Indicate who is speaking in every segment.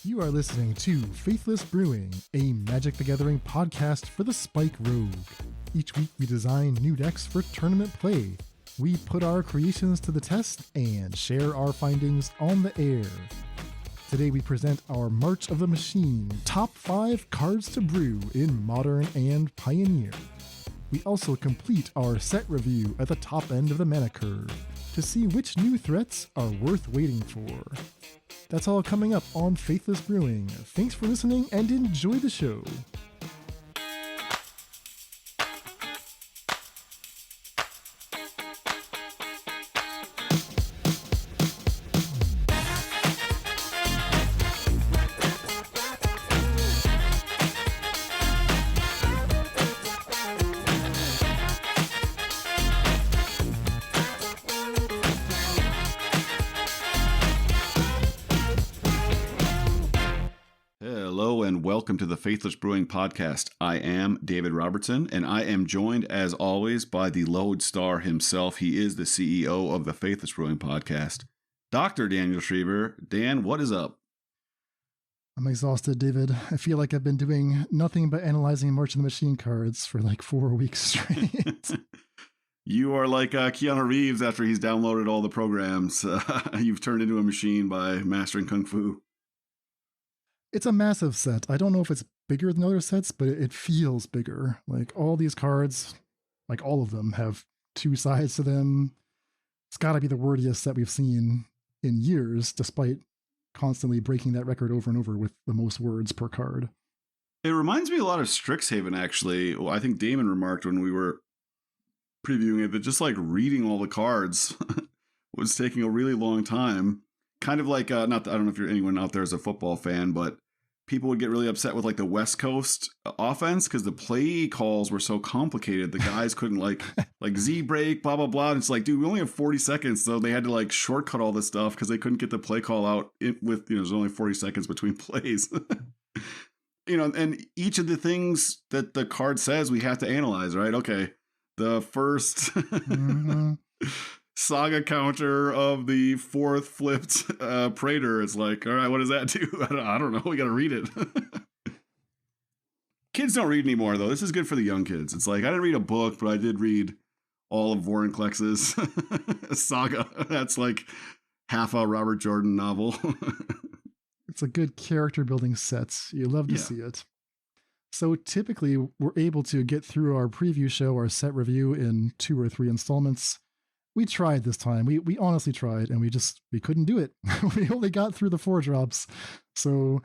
Speaker 1: You are listening to Faithless Brewing, a Magic the Gathering podcast for the Spike Rogue. Each week we design new decks for tournament play. We put our creations to the test and share our findings on the air. Today we present our March of the Machine top 5 cards to brew in Modern and Pioneer. We also complete our set review at the top end of the mana curve to see which new threats are worth waiting for. That's all coming up on Faithless Brewing. Thanks for listening and enjoy the show.
Speaker 2: Welcome to the Faithless Brewing Podcast. I am David Robertson, and I am joined, as always, by the Lodestar himself. He is the CEO of the Faithless Brewing Podcast, Dr. Daniel Schreiber. Dan, what is up?
Speaker 1: I'm exhausted, David. I feel like I've been doing nothing but analyzing March of the Machine cards for like 4 weeks straight.
Speaker 2: You are like Keanu Reeves after he's downloaded all the programs. You've turned into a machine by mastering Kung Fu.
Speaker 1: It's a massive set. I don't know if it's bigger than other sets, but it feels bigger. Like all these cards, like all of them, have 2 sides to them. It's got to be the wordiest set we've seen in years, despite constantly breaking that record over and over with the most words per card.
Speaker 2: It reminds me a lot of Strixhaven, actually. Well, I think Damon remarked when we were previewing it that just like reading all the cards was taking a really long time. Kind of like, I don't know if anyone out there is a football fan, but people would get really upset with like the West Coast offense because the play calls were so complicated. The guys couldn't like Z break, blah, blah, blah. And it's like, dude, we only have 40 seconds. So they had to like shortcut all this stuff because they couldn't get the play call out with, there's only 40 seconds between plays. And each of the things that the card says we have to analyze, right? Okay. The first saga counter of the 4th flipped Praetor is like, all right, what does that do? I don't know. We got to read it. Kids don't read anymore, though. This is good for the young kids. It's like, I didn't read a book, but I did read all of Vorinclex's saga. That's like half a Robert Jordan novel.
Speaker 1: It's a good character building set. You love to see it. So typically, we're able to get through our preview show, our set review in 2 or 3 installments. We tried this time. We honestly tried, and we couldn't do it. We only got through the 4 drops. So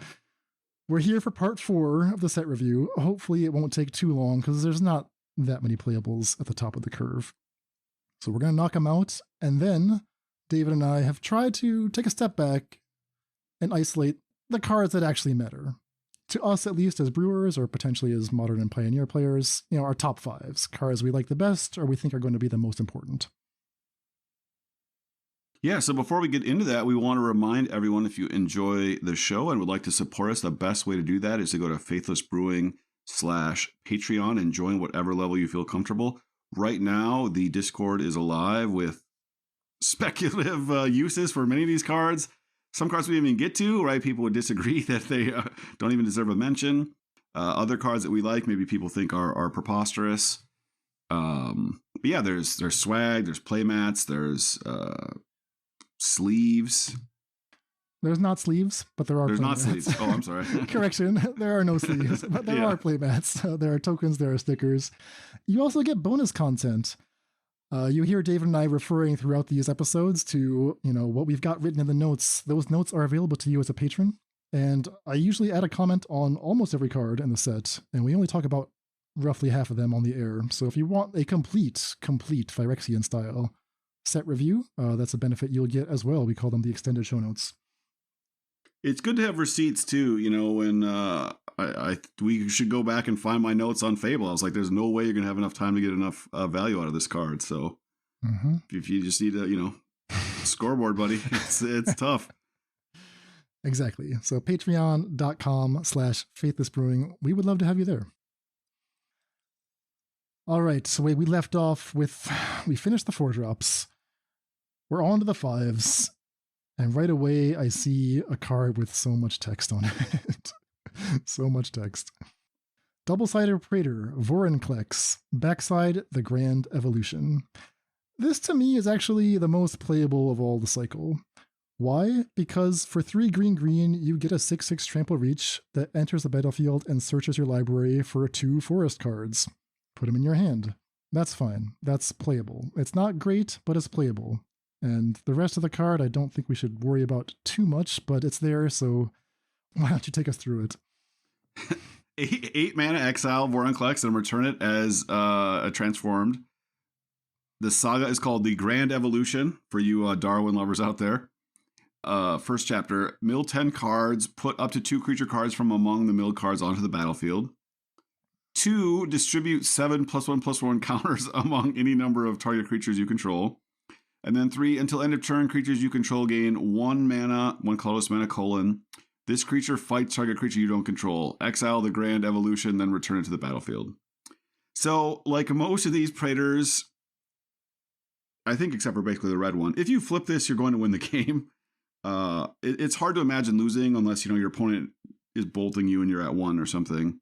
Speaker 1: we're here for part 4 of the set review. Hopefully it won't take too long because there's not that many playables at the top of the curve. So we're going to knock them out. And then David and I have tried to take a step back and isolate the cards that actually matter. To us, at least as brewers or potentially as Modern and Pioneer players, our top 5s, cards we like the best or we think are going to be the most important.
Speaker 2: Yeah, so before we get into that, we want to remind everyone, if you enjoy the show and would like to support us, the best way to do that is to go to faithlessbrewing.com/Patreon and join whatever level you feel comfortable. Right now, the Discord is alive with speculative uses for many of these cards. Some cards we didn't even get to, right? People would disagree that they don't even deserve a mention. Other cards that we like, maybe people think are preposterous. But yeah, there's swag, there's playmats, there's sleeves.
Speaker 1: There's not sleeves, but there are
Speaker 2: There's
Speaker 1: playmats.
Speaker 2: not sleeves. Oh, I'm sorry.
Speaker 1: Correction. There are no sleeves, but there are playmats. There are tokens, there are stickers. You also get bonus content. You hear David and I referring throughout these episodes to, what we've got written in the notes. Those notes are available to you as a patron. And I usually add a comment on almost every card in the set. And we only talk about roughly half of them on the air. So if you want a complete Phyrexian style set review, that's a benefit you'll get as well. We call them the extended show notes.
Speaker 2: It's good to have receipts too, when we should go back and find my notes on Fable. I was like, there's no way you're going to have enough time to get enough value out of this card. So if you just need a, scoreboard, buddy, it's tough.
Speaker 1: Exactly. So patreon.com/faithlessbrewing. We would love to have you there. All right. So we left off with, we finished the 4 drops. We're on to the 5s. And right away, I see a card with so much text on it. So much text. Double-sided Praetor, Vorinclex. Backside, the Grand Evolution. This to me is actually the most playable of all the cycle. Why? Because for 3 green, you get a 6/6 trample reach that enters the battlefield and searches your library for 2 forest cards. Put them in your hand. That's fine. That's playable. It's not great, but it's playable. And the rest of the card, I don't think we should worry about too much, but it's there, so why don't you take us through it?
Speaker 2: 8 mana exile Vorinclex and return it as a transformed. The saga is called the Grand Evolution for you Darwin lovers out there. First chapter, mill 10 cards, put up to 2 creature cards from among the milled cards onto the battlefield. 2, distribute 7+1/+1 counters among any number of target creatures you control. And then 3, until end of turn, creatures you control gain 1 mana, 1 colorless mana, this creature fights target creature you don't control. Exile the Grand Evolution, then return it to the battlefield. So, like most of these Praetors, I think except for basically the red one, if you flip this, you're going to win the game. It's hard to imagine losing unless your opponent is bolting you and you're at 1 or something.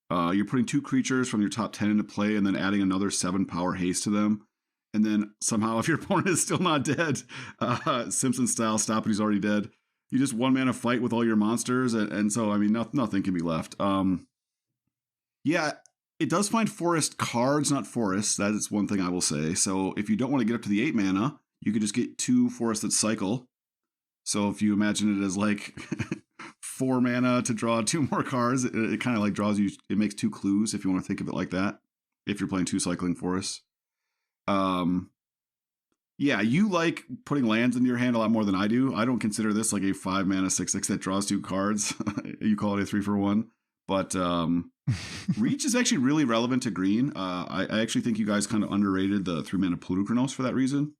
Speaker 2: You're putting 2 creatures from your top 10 into play and then adding another 7 power haste to them. And then somehow, if your opponent is still not dead, Simpson style, stop it, he's already dead. You just 1 mana fight with all your monsters. And so, I mean, nothing can be left. Yeah, it does find forest cards, not forests. That is one thing I will say. So if you don't want to get up to the 8 mana, you could just get 2 forests that cycle. So if you imagine it as like 4 mana to draw 2 more cards, it kind of like draws you, it makes 2 clues if you want to think of it like that, if you're playing 2 cycling forests. Yeah, you like putting lands into your hand a lot more than I do. I don't consider this like a 5 mana 6/6 that draws 2 cards. You call it a 3 for 1. But Reach is actually really relevant to green. I actually think you guys kind of underrated the 3 mana Plutocranos for that reason.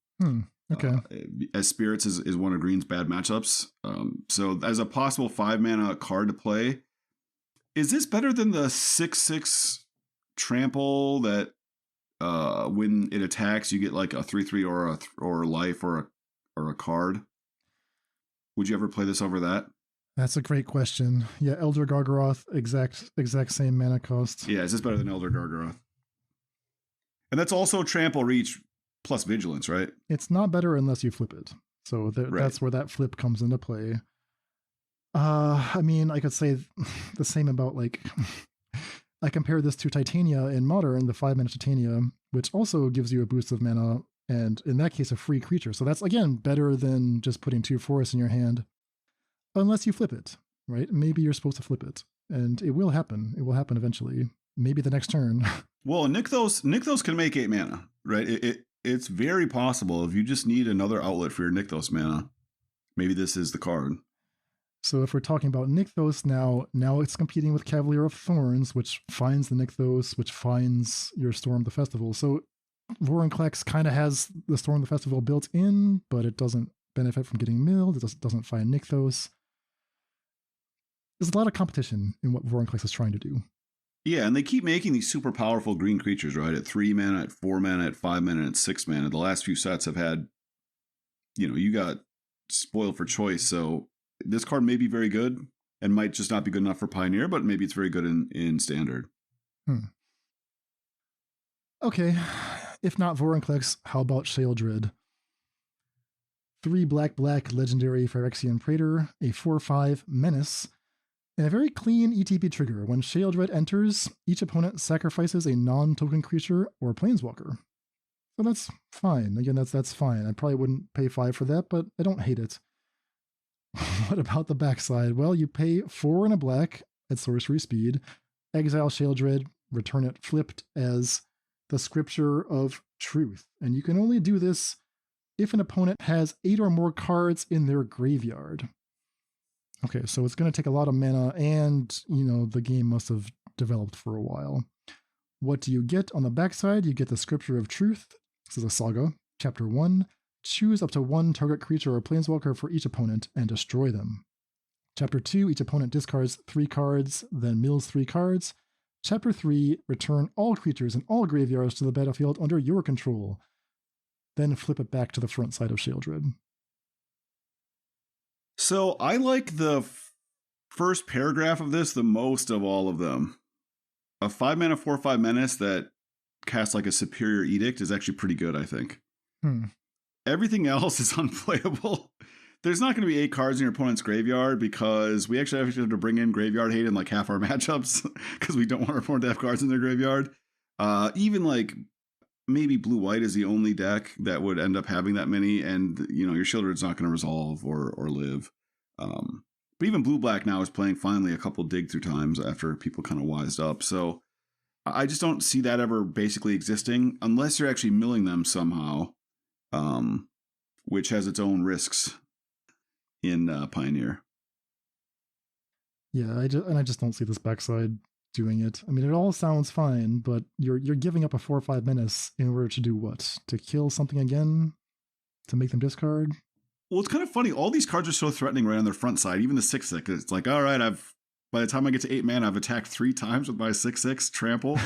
Speaker 1: Okay.
Speaker 2: As Spirits is one of green's bad matchups. So as a possible 5 mana card to play, is this better than the 6/6 trample that when it attacks you get like a 3/3 or a life or a card? Would you ever play this over that?
Speaker 1: That's a great question. Yeah, Elder Gargaroth, exact same mana cost.
Speaker 2: Yeah, is this better than Elder Gargaroth? And that's also trample, reach plus vigilance, right?
Speaker 1: It's not better unless you flip it. So that's where that flip comes into play. I mean, I could say the same about like I compare this to Titania in Modern, the 5 mana Titania, which also gives you a boost of mana, and in that case, a free creature. So that's, again, better than just putting 2 forests in your hand, unless you flip it, right? Maybe you're supposed to flip it, and it will happen. It will happen eventually. Maybe the next turn.
Speaker 2: Well, Nykthos can make 8 mana, right? It's very possible if you just need another outlet for your Nykthos mana. Maybe this is the card.
Speaker 1: So if we're talking about Nykthos now it's competing with Cavalier of Thorns, which finds the Nykthos, which finds your Storm the Festival. So Vorinclex kind of has the Storm the Festival built in, but it doesn't benefit from getting milled. It doesn't find Nykthos. There's a lot of competition in what Vorinclex is trying to do.
Speaker 2: Yeah, and they keep making these super powerful green creatures, right? At 3 mana, at 4 mana, at 5 mana, at 6 mana. The last few sets have had, you got spoiled for choice, so this card may be very good and might just not be good enough for Pioneer, but maybe it's very good in Standard.
Speaker 1: Okay, if not Vorinclex, how about Sheoldred? 3 black legendary Phyrexian Praetor, a 4/5 menace, and a very clean ETB trigger. When Sheoldred enters, each opponent sacrifices a non-token creature or planeswalker. So that's fine. Again, that's fine. I probably wouldn't pay 5 for that, but I don't hate it. What about the backside? Well, you pay 4 and a black at sorcery speed, exile Sheoldred, return it flipped as the Scripture of Truth. And you can only do this if an opponent has 8 or more cards in their graveyard. Okay, so it's going to take a lot of mana, and, the game must have developed for a while. What do you get on the backside? You get the Scripture of Truth. This is a saga. Chapter 1. Choose up to 1 target creature or planeswalker for each opponent and destroy them. Chapter 2, each opponent discards 3 cards, then mills 3 cards. Chapter 3, return all creatures in all graveyards to the battlefield under your control. Then flip it back to the front side of Sheoldred.
Speaker 2: So I like the first paragraph of this the most of all of them. A 5-mana 4/5 menace that casts like a superior edict is actually pretty good, I think. Everything else is unplayable. There's not going to be 8 cards in your opponent's graveyard because we actually have to bring in graveyard hate in like half our matchups because we don't want our opponent to have cards in their graveyard. Even like maybe blue-white is the only deck that would end up having that many, and you know your Sheoldred's not going to resolve or live. But even blue-black now is playing finally a couple dig through times after people kind of wised up. So I just don't see that ever basically existing unless you're actually milling them somehow, which has its own risks in Pioneer.
Speaker 1: Yeah, I just don't see this backside doing it. I mean, it all sounds fine, but you're giving up a 4/5 menace in order to do what? To kill something again? To make them discard?
Speaker 2: Well, it's kind of funny. All these cards are so threatening right on their front side. Even the 6/6. It's like, all right, by the time I get to 8 mana, I've attacked 3 times with my 6/6 trample.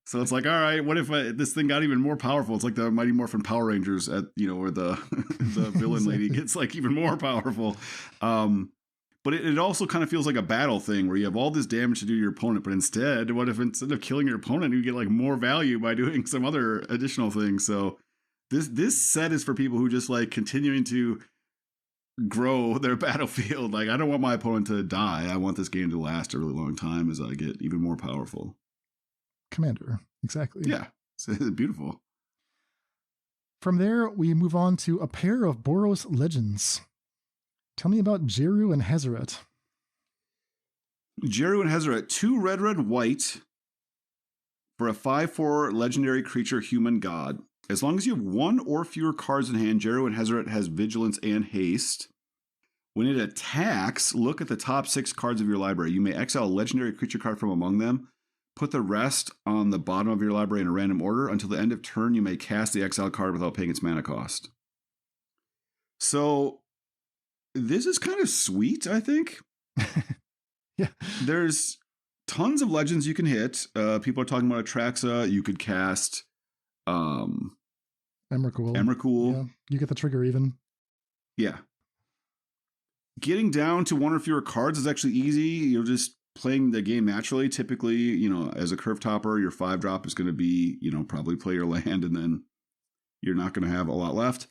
Speaker 2: So it's like, all right, what if this thing got even more powerful? It's like the Mighty Morphin Power Rangers at, where the villain lady gets like even more powerful. But it also kind of feels like a battle thing where you have all this damage to do to your opponent, but instead, what if instead of killing your opponent, you get like more value by doing some other additional things? So this set is for people who just like continuing to grow their battlefield. Like, I don't want my opponent to die. I want this game to last a really long time as I get even more powerful.
Speaker 1: Commander, exactly.
Speaker 2: Yeah, it's beautiful.
Speaker 1: From there, we move on to a pair of Boros legends. Tell me about Djeru and Hazoret.
Speaker 2: Djeru and Hazoret, 2 red, white for a 5/4 legendary creature human god. As long as you have 1 or fewer cards in hand, Djeru and Hazoret has vigilance and haste. When it attacks, look at the top 6 cards of your library. You may exile a legendary creature card from among them. Put the rest on the bottom of your library in a random order. Until the end of turn, you may cast the exile card without paying its mana cost. So this is kind of sweet, I think.
Speaker 1: Yeah.
Speaker 2: There's tons of legends you can hit. People are talking about Atraxa. You could cast
Speaker 1: Emrakul.
Speaker 2: Yeah,
Speaker 1: you get the trigger even.
Speaker 2: Yeah. Getting down to 1 or fewer cards is actually easy. You're just playing the game naturally. Typically, as a curve topper, your 5-drop is going to be, probably play your land and then you're not going to have a lot left.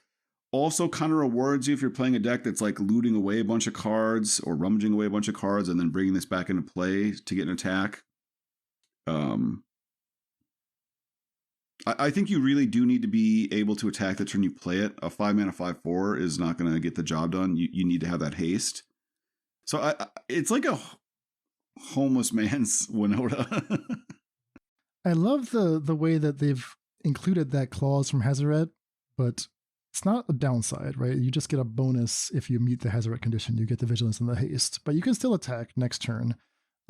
Speaker 2: Also kind of rewards you if you're playing a deck that's like looting away a bunch of cards or rummaging away a bunch of cards and then bringing this back into play to get an attack. I think you really do need to be able to attack the turn you play it. A 5-mana 5/4 is not going to get the job done. You need to have that haste. So it's like a homeless man's Winota.
Speaker 1: I love the way that they've included that clause from Hazoret, but it's not a downside, right? You just get a bonus if you meet the Hazoret condition. You get the vigilance and the haste, but you can still attack next turn.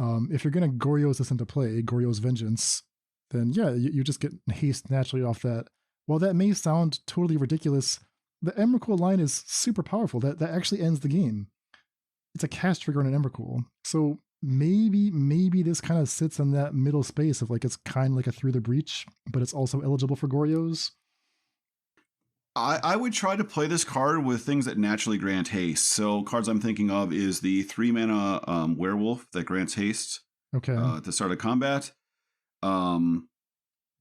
Speaker 1: If you're going to Goryo's this into play, Goryo's Vengeance, then yeah, you just get haste naturally off that. While that may sound totally ridiculous, the Emrakul line is super powerful. That actually ends the game. It's a cast trigger on an Emrakul. So maybe this kind of sits in that middle space of like it's kind of like a Through the Breach, but it's also eligible for Goryo's.
Speaker 2: I would try to play this card with things that naturally grant haste. So cards I'm thinking of is the 3-mana Werewolf that grants haste.
Speaker 1: Okay.
Speaker 2: To start a combat.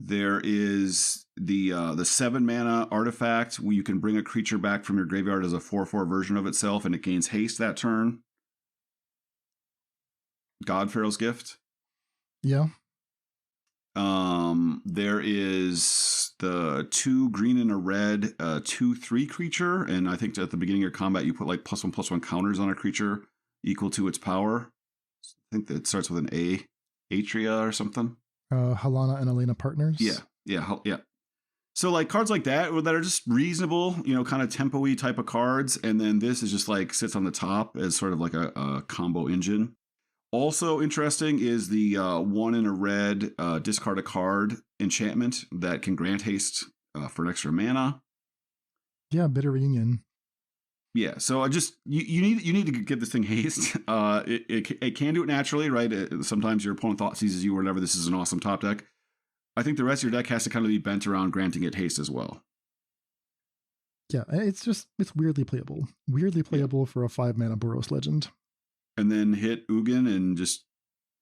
Speaker 2: There is the 7-mana artifact where you can bring a creature back from your graveyard as a 4/4 version of itself, and it gains haste that turn. Godpharaoh's Gift.
Speaker 1: Yeah.
Speaker 2: There is the 2 green and a red 2/3 creature, and I think at the beginning of your combat you put like +1/+1 counters on a creature equal to its power. I think that starts with an A, Atria or something.
Speaker 1: Halana and Elena Partners.
Speaker 2: Yeah. So like cards like that are just reasonable, kind of tempo-y type of cards, and then this is just like sits on the top as sort of like a combo engine. Also interesting is the 1 in a red discard a card enchantment that can grant haste for an extra mana.
Speaker 1: Yeah, Bitter Reunion.
Speaker 2: Yeah, so you need to give this thing haste. It can do it naturally, right? Sometimes your opponent seizes you or whatever. This is an awesome top deck. I think the rest of your deck has to kind of be bent around granting it haste as well.
Speaker 1: Yeah, it's weirdly playable. Weirdly playable for a 5-mana Boros legend.
Speaker 2: And then hit Ugin and just,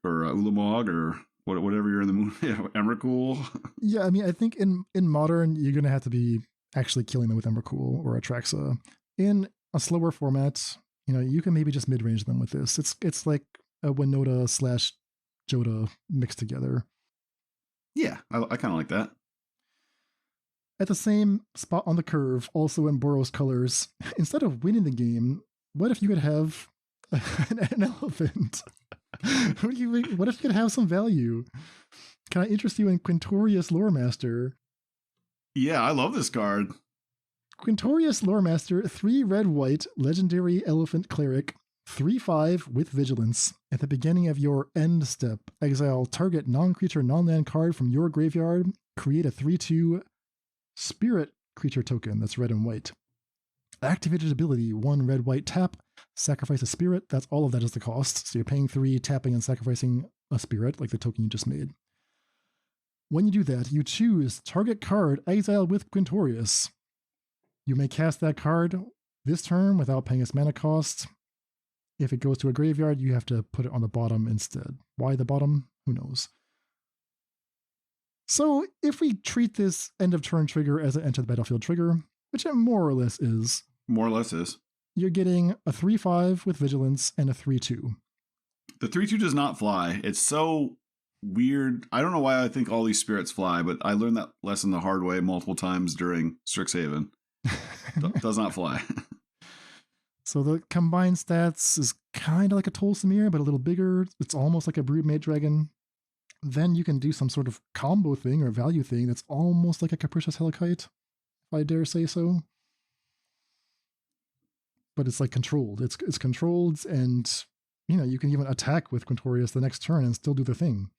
Speaker 2: or Ulamog or whatever you're in the mood. Emrakul.
Speaker 1: Yeah, I mean, I think in Modern, you're going to have to be actually killing them with Emrakul or Atraxa. In a slower format, you can maybe just mid-range them with this. It's like a Winota / Joda mixed together.
Speaker 2: Yeah, I kind of like that.
Speaker 1: At the same spot on the curve, also in Boros colors, instead of winning the game, what if you could have an elephant? What if you could have some value? Can I interest you in Quintorius Loremaster?
Speaker 2: Yeah, I love this card.
Speaker 1: Quintorius Loremaster, 3 red-white, legendary elephant cleric, 3/5 with vigilance. At the beginning of your end step, exile target non-creature non-land card from your graveyard, create a 3/2 spirit creature token that's red and white. Activated ability, 1 red-white tap, sacrifice a spirit. That's all of that is the cost. So you're paying 3, tapping and sacrificing a spirit, like the token you just made. When you do that, you choose target card, exile with Quintorius. You may cast that card this turn without paying its mana cost. If it goes to a graveyard, you have to put it on the bottom instead. Why the bottom? Who knows? So if we treat this end of turn trigger as an enter the battlefield trigger, which it more or less is.
Speaker 2: More or less is.
Speaker 1: You're getting a 3/5 with vigilance and a 3/2.
Speaker 2: The 3/2 does not fly. It's so weird. I don't know why I think all these spirits fly, but I learned that lesson the hard way multiple times during Strixhaven. Does not fly.
Speaker 1: So the combined stats is kind of like a Tolsimir, but a little bigger. It's almost like a Broodmate Dragon. Then you can do some sort of combo thing or value thing that's almost like a Capricious Helicite, if I dare say so. But it's like controlled. It's controlled, and you can even attack with Quintorius the next turn and still do the thing.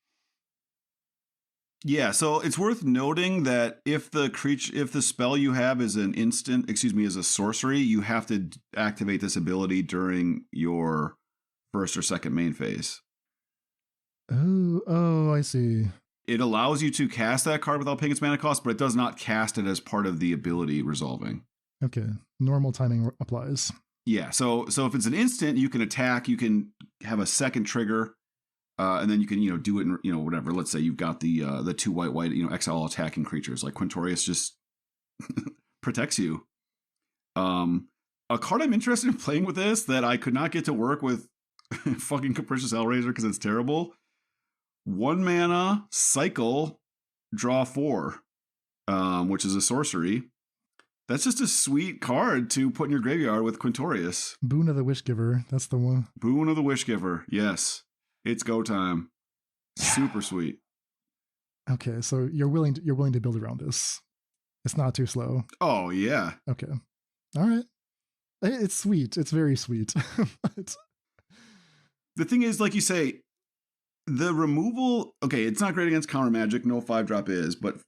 Speaker 2: Yeah, so it's worth noting that if the spell you have is is a sorcery, you have to activate this ability during your first or second main phase.
Speaker 1: Oh, I see.
Speaker 2: It allows you to cast that card without paying its mana cost, but it does not cast it as part of the ability resolving.
Speaker 1: Okay, normal timing applies.
Speaker 2: Yeah, so if it's an instant, you can attack, you can have a second trigger, and then you can do it in whatever. Let's say you've got the 2 white exile attacking creatures like Quintorius just protects you. A card I'm interested in playing with this that I could not get to work with fucking Capricious Hellraiser because it's terrible. 1 mana cycle, draw 4, which is a sorcery. That's just a sweet card to put in your graveyard with Quintorius.
Speaker 1: Boon of the Wishgiver. That's the one.
Speaker 2: Boon of the Wishgiver. Yes. It's go time. Super sweet.
Speaker 1: Okay, so you're willing to build around this. It's not too slow.
Speaker 2: Oh, yeah.
Speaker 1: Okay. All right. It's sweet. It's very sweet.
Speaker 2: The thing is, like you say, the removal, okay, it's not great against counter magic. No 5-drop is, but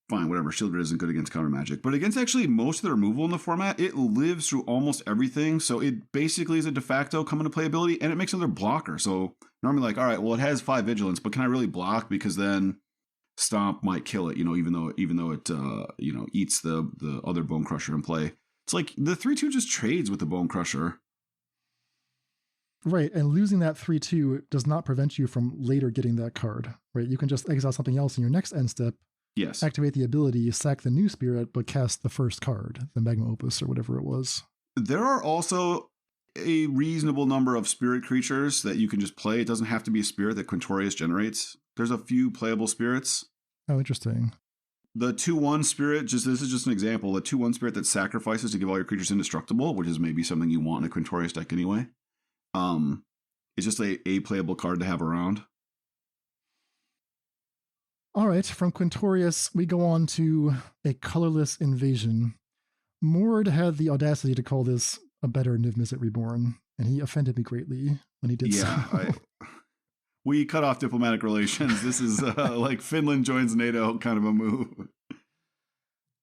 Speaker 2: fine, whatever. Sheoldred isn't good against counter magic. But against actually most of the removal in the format, it lives through almost everything. So it basically is a de facto come into play ability, and it makes another blocker. So normally, like, all right, well, it has 5 vigilance, but can I really block? Because then Stomp might kill it, even though it eats the other Bone Crusher in play. It's like the 3/2 just trades with the Bone Crusher.
Speaker 1: Right, and losing that 3/2 does not prevent you from later getting that card. Right, you can just exile something else in your next end step.
Speaker 2: Yes.
Speaker 1: Activate the ability, sack the new spirit, but cast the first card, the Magma Opus or whatever it was.
Speaker 2: There are also a reasonable number of spirit creatures that you can just play. It doesn't have to be a spirit that Quintorius generates. There's a few playable spirits.
Speaker 1: Oh, interesting.
Speaker 2: The 2/1 spirit, this is just an example. The 2/1 spirit that sacrifices to give all your creatures indestructible, which is maybe something you want in a Quintorius deck anyway. It's just a playable card to have around.
Speaker 1: All right, from Quintorius, we go on to a colorless invasion. Mord had the audacity to call this a better Niv Mizzet Reborn, and he offended me greatly when he did so.
Speaker 2: We cut off diplomatic relations. This is like Finland joins NATO kind of a move.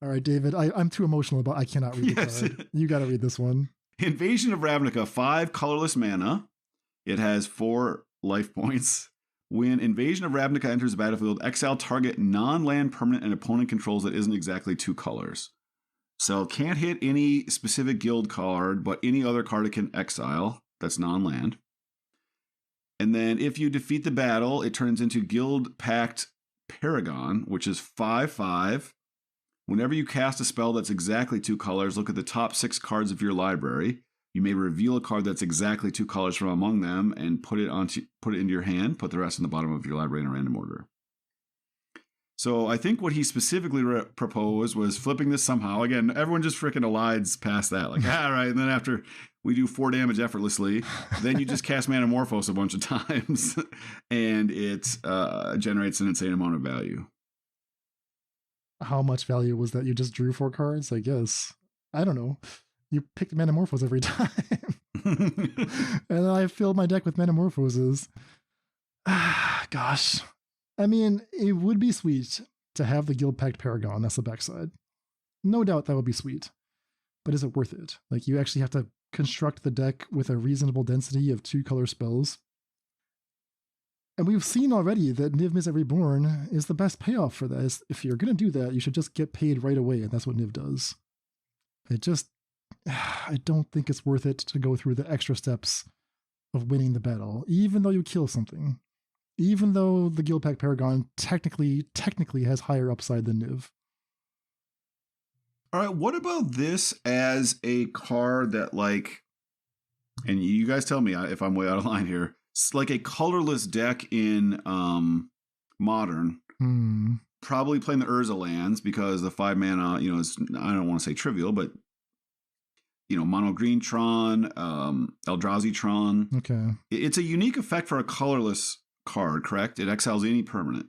Speaker 1: All right, David, I'm too emotional I cannot read the card. You got to read this one.
Speaker 2: Invasion of Ravnica, 5 colorless mana. It has 4 life points. When Invasion of Ravnica enters the battlefield, exile target non-land permanent and opponent controls that isn't exactly 2 colors. So can't hit any specific guild card, but any other card it can exile that's non-land. And then if you defeat the battle, it turns into Guildpact Paragon, which is 5/5. Whenever you cast a spell that's exactly 2 colors, look at the top 6 cards of your library. You may reveal a card that's exactly 2 colors from among them and put it into your hand. Put the rest in the bottom of your library in a random order. So I think what he specifically proposed was flipping this somehow. Again, everyone just freaking elides past that. Like, all right. And then after we do 4 damage effortlessly, then you just cast Manamorphose a bunch of times and it generates an insane amount of value.
Speaker 1: How much value was that? You just drew 4 cards, I guess. I don't know. You picked Manamorphose every time. And then I filled my deck with Manamorphoses. Gosh. I mean, it would be sweet to have the Guildpact Paragon. That's the backside. No doubt that would be sweet. But is it worth it? Like, you actually have to construct the deck with a reasonable density of 2 color spells. And we've seen already that Niv Mizzet Reborn is the best payoff for that. If you're going to do that, you should just get paid right away, and that's what Niv does. I don't think it's worth it to go through the extra steps of winning the battle, even though you kill something. Even though the Guildpact Paragon technically has higher upside than Niv.
Speaker 2: All right, what about this as a card that, like, and you guys tell me if I'm way out of line here, it's like a colorless deck in Modern, probably playing the Urza lands because the 5 mana, is, I don't want to say trivial, but, Mono Green Tron, Eldrazi Tron.
Speaker 1: Okay.
Speaker 2: It's a unique effect for a colorless card, correct? It exiles any permanent.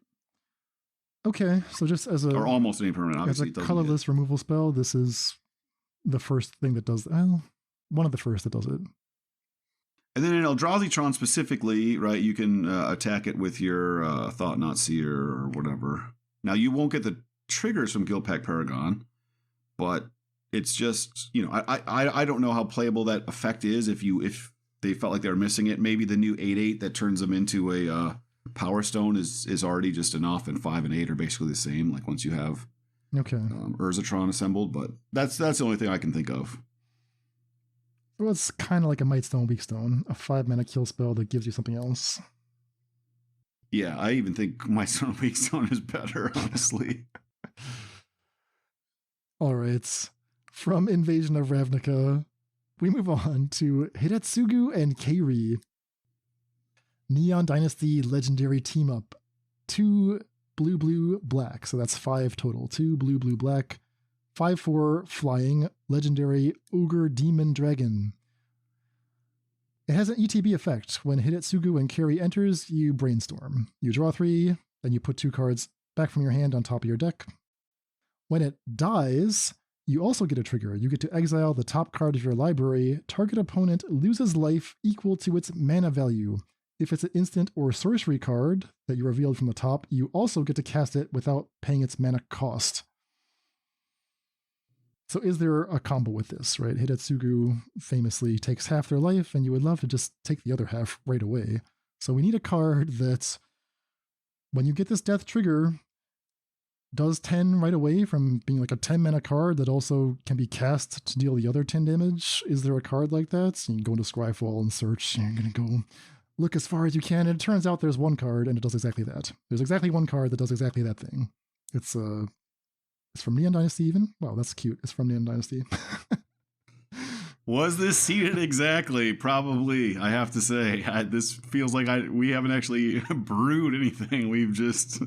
Speaker 1: Okay, so just as a...
Speaker 2: Or almost any permanent, obviously.
Speaker 1: As a colorless removal spell, this is the first thing that does... Well, one of the first that does it.
Speaker 2: And then in Eldrazi Tron specifically, right, you can attack it with your Thought-Knot Seer or whatever. Now, you won't get the triggers from Guildpact Paragon, but it's just, I don't know how playable that effect is if they felt like they were missing it. Maybe the new 8/8 that turns them into a Power Stone is already just enough, and 5 and 8 are basically the same, like once you have Urzatron assembled, but that's the only thing I can think of.
Speaker 1: Well, it's kind of like a Might Stone, Weak Stone, a 5 mana kill spell that gives you something else.
Speaker 2: Yeah, I even think Might Stone, Weak Stone is better, honestly.
Speaker 1: All right. From Invasion of Ravnica, we move on to Hidetsugu and Kairi. Neon Dynasty Legendary Team Up. 2 blue, black. So that's 5 total. 2 blue, black. 5/4 flying. Legendary Ogre Demon Dragon. It has an ETB effect. When Hidetsugu and Kairi enters, you brainstorm. You draw 3, then you put 2 cards back from your hand on top of your deck. When it dies, you also get a trigger. You get to exile the top card of your library. Target opponent loses life equal to its mana value. If it's an instant or sorcery card that you revealed from the top, you also get to cast it without paying its mana cost. So is there a combo with this, right? Hidetsugu famously takes half their life, and you would love to just take the other half right away. So we need a card that, when you get this death trigger, does 10 right away from being like a 10 mana card that also can be cast to deal the other 10 damage. Is there a card like that? So you can go into Scryfall and search. You're going to go look as far as you can, and it turns out there's one card and it does exactly that. There's exactly one card that does exactly that thing. It's from Neon Dynasty even? Wow, that's cute. It's from Neon Dynasty.
Speaker 2: Was this seeded exactly? Probably, I have to say. This feels like we haven't actually brewed anything. We've just,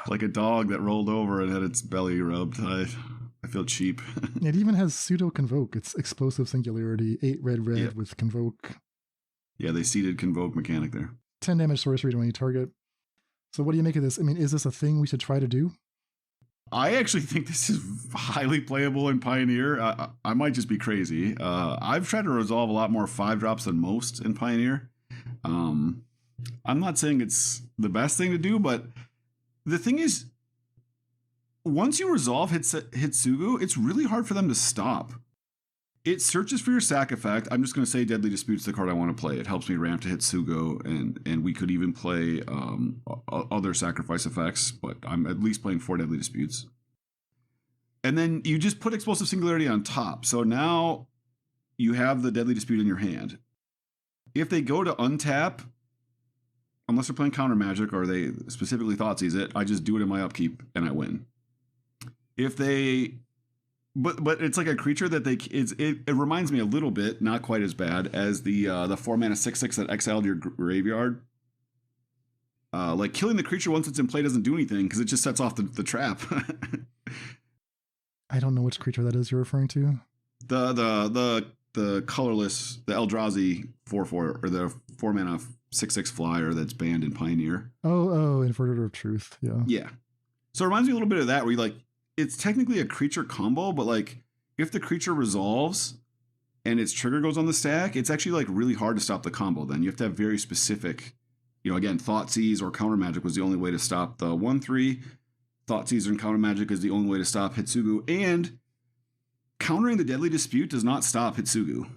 Speaker 2: like a dog that rolled over and had its belly rubbed. I feel cheap.
Speaker 1: It even has pseudo Convoke. It's Explosive Singularity, 8 red with Convoke.
Speaker 2: Yeah, they seeded Convoke mechanic there.
Speaker 1: 10 damage sorcery to any target. So what do you make of this? I mean, is this a thing we should try to do?
Speaker 2: I actually think this is highly playable in Pioneer. I might just be crazy. I've tried to resolve a lot more 5-drops than most in Pioneer. I'm not saying it's the best thing to do, but the thing is, once you resolve Hidetsugu, it's really hard for them to stop. It searches for your sack effect. I'm just going to say Deadly Dispute's the card I want to play. It helps me ramp to Hidetsugu, and we could even play other sacrifice effects, but I'm at least playing 4 Deadly Disputes. And then you just put Explosive Singularity on top. So now you have the Deadly Dispute in your hand. If they go to untap, unless they're playing counter magic or they specifically Thoughtseize it, I just do it in my upkeep and I win. If they, but it's like a creature that it reminds me a little bit, not quite as bad as the 4-mana 6/6 that exiled your graveyard. Like killing the creature once it's in play doesn't do anything because it just sets off the trap.
Speaker 1: I don't know which creature that is you're referring to.
Speaker 2: The colorless, the Eldrazi 4/4 or the 4-mana 6/6 flyer that's banned in Pioneer.
Speaker 1: Oh, Inverter of Truth. Yeah.
Speaker 2: Yeah. So it reminds me a little bit of that, where you like, it's technically a creature combo, but like if the creature resolves and its trigger goes on the stack, it's actually like really hard to stop the combo. Then you have to have very specific, again, Thoughtseize or counter magic was the only way to stop the 1/3. Thoughtseize and counter magic is the only way to stop Hidetsugu, and countering the Deadly Dispute does not stop Hidetsugu.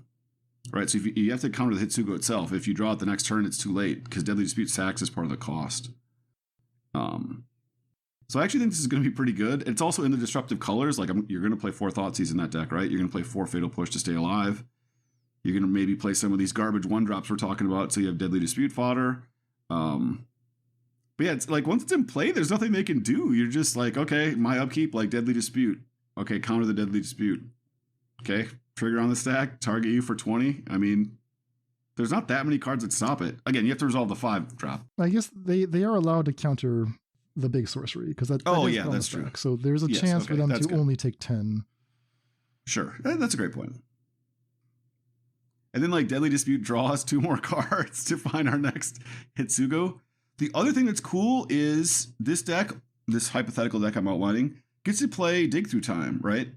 Speaker 2: Right, so if you have to counter the Hidetsugu itself. If you draw it the next turn, it's too late because Deadly Dispute sacks is part of the cost. So I actually think this is going to be pretty good. It's also in the disruptive colors. Like you're going to play 4 Thoughtseize in that deck, right? You're going to play 4 Fatal Push to stay alive. You're going to maybe play some of these garbage 1-drops we're talking about, so you have Deadly Dispute fodder. But yeah, it's like once it's in play, there's nothing they can do. You're just like, okay, my upkeep, like Deadly Dispute. Okay, counter the Deadly Dispute. Okay, trigger on the stack, target you for 20. I mean, there's not that many cards that stop it. Again, you have to resolve the 5-drop.
Speaker 1: I guess they are allowed to counter the big sorcery because that
Speaker 2: yeah, that's true.
Speaker 1: So there's a chance for them to only take 10.
Speaker 2: Sure, that's a great point. And then like Deadly Dispute draws 2 more cards to find our next Hidetsugu. The other thing that's cool is this deck, this hypothetical deck I'm outlining, gets to play Dig Through Time, right?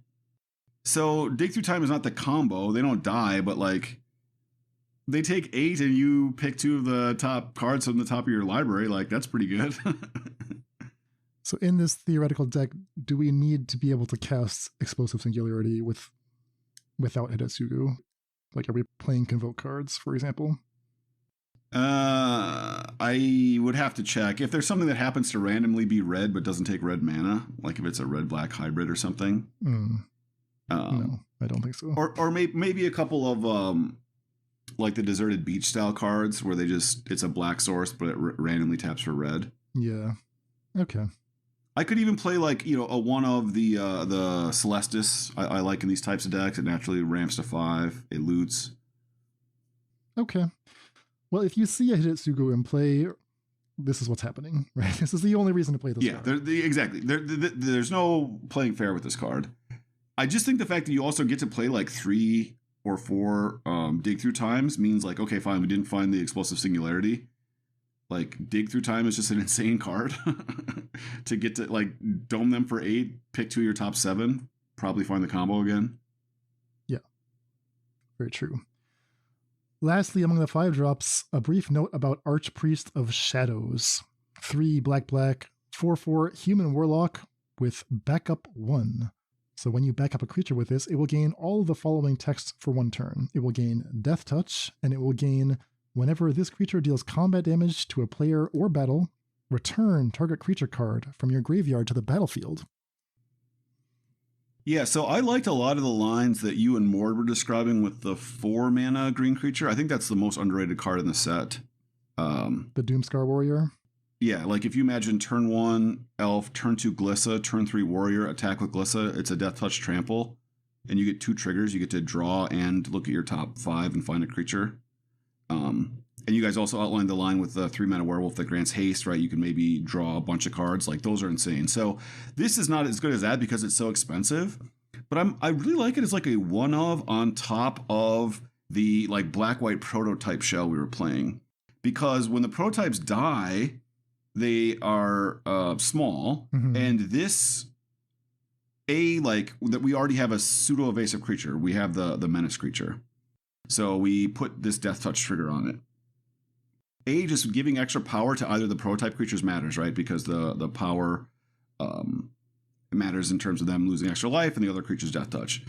Speaker 2: So Dig Through Time is not the combo. They don't die, but like they take 8 and you pick 2 of the top cards from the top of your library. Like that's pretty good.
Speaker 1: So in this theoretical deck, do we need to be able to cast Explosive Singularity without Hidetsugu? Like, are we playing Convoke cards, for example?
Speaker 2: I would have to check. If there's something that happens to randomly be red but doesn't take red mana, like if it's a red-black hybrid or something.
Speaker 1: No, I don't think so.
Speaker 2: Or maybe a couple of like the Deserted Beach style cards where it's a black source but it randomly taps for red.
Speaker 1: Yeah. Okay.
Speaker 2: I could even play like, a one of the Celestis I like in these types of decks. It naturally ramps to 5. It loots.
Speaker 1: Okay. Well, if you see a Hidetsugu in play, this is what's happening, right? This is the only reason to play this card.
Speaker 2: Exactly. There's no playing fair with this card. I just think the fact that you also get to play like 3 or 4 Dig Through Times means like, okay, fine, we didn't find the Explosive Singularity. Like Dig Through Time is just an insane card to get to like dome them for 8, pick 2 of your top 7, probably find the combo again. Yeah,
Speaker 1: very true. Lastly, among the 5-drops, a brief note about Archpriest of Shadows. 3 black, 4/4 human warlock with backup 1. So when you back up a creature with this, it will gain all of the following text for 1 turn. It will gain Death Touch, and it will gain whenever this creature deals combat damage to a player or battle, return target creature card from your graveyard to the battlefield.
Speaker 2: Yeah, so I liked a lot of the lines that you and Mord were describing with the 4-mana green creature. I think that's the most underrated card in the set.
Speaker 1: The Doomscar Warrior?
Speaker 2: Yeah, like if you imagine turn 1 Elf, turn 2 Glissa, turn 3 Warrior, attack with Glissa, it's a Death Touch Trample, and you get 2 triggers. You get to draw and look at your top 5 and find a creature. And you guys also outlined the line with the 3-mana werewolf that grants haste, right? You can maybe draw a bunch of cards. Like those are insane. So this is not as good as that because it's so expensive. But I really like it as like a one-of on top of the like black-white prototype shell we were playing. Because when the prototypes die, they are small. Mm-hmm. And this like that we already have a pseudo-evasive creature. We have the menace creature. So we put this Death Touch trigger on it. Just giving extra power to either the prototype creatures matters, right? Because the power matters in terms of them losing extra life and the other creature's Death Touch.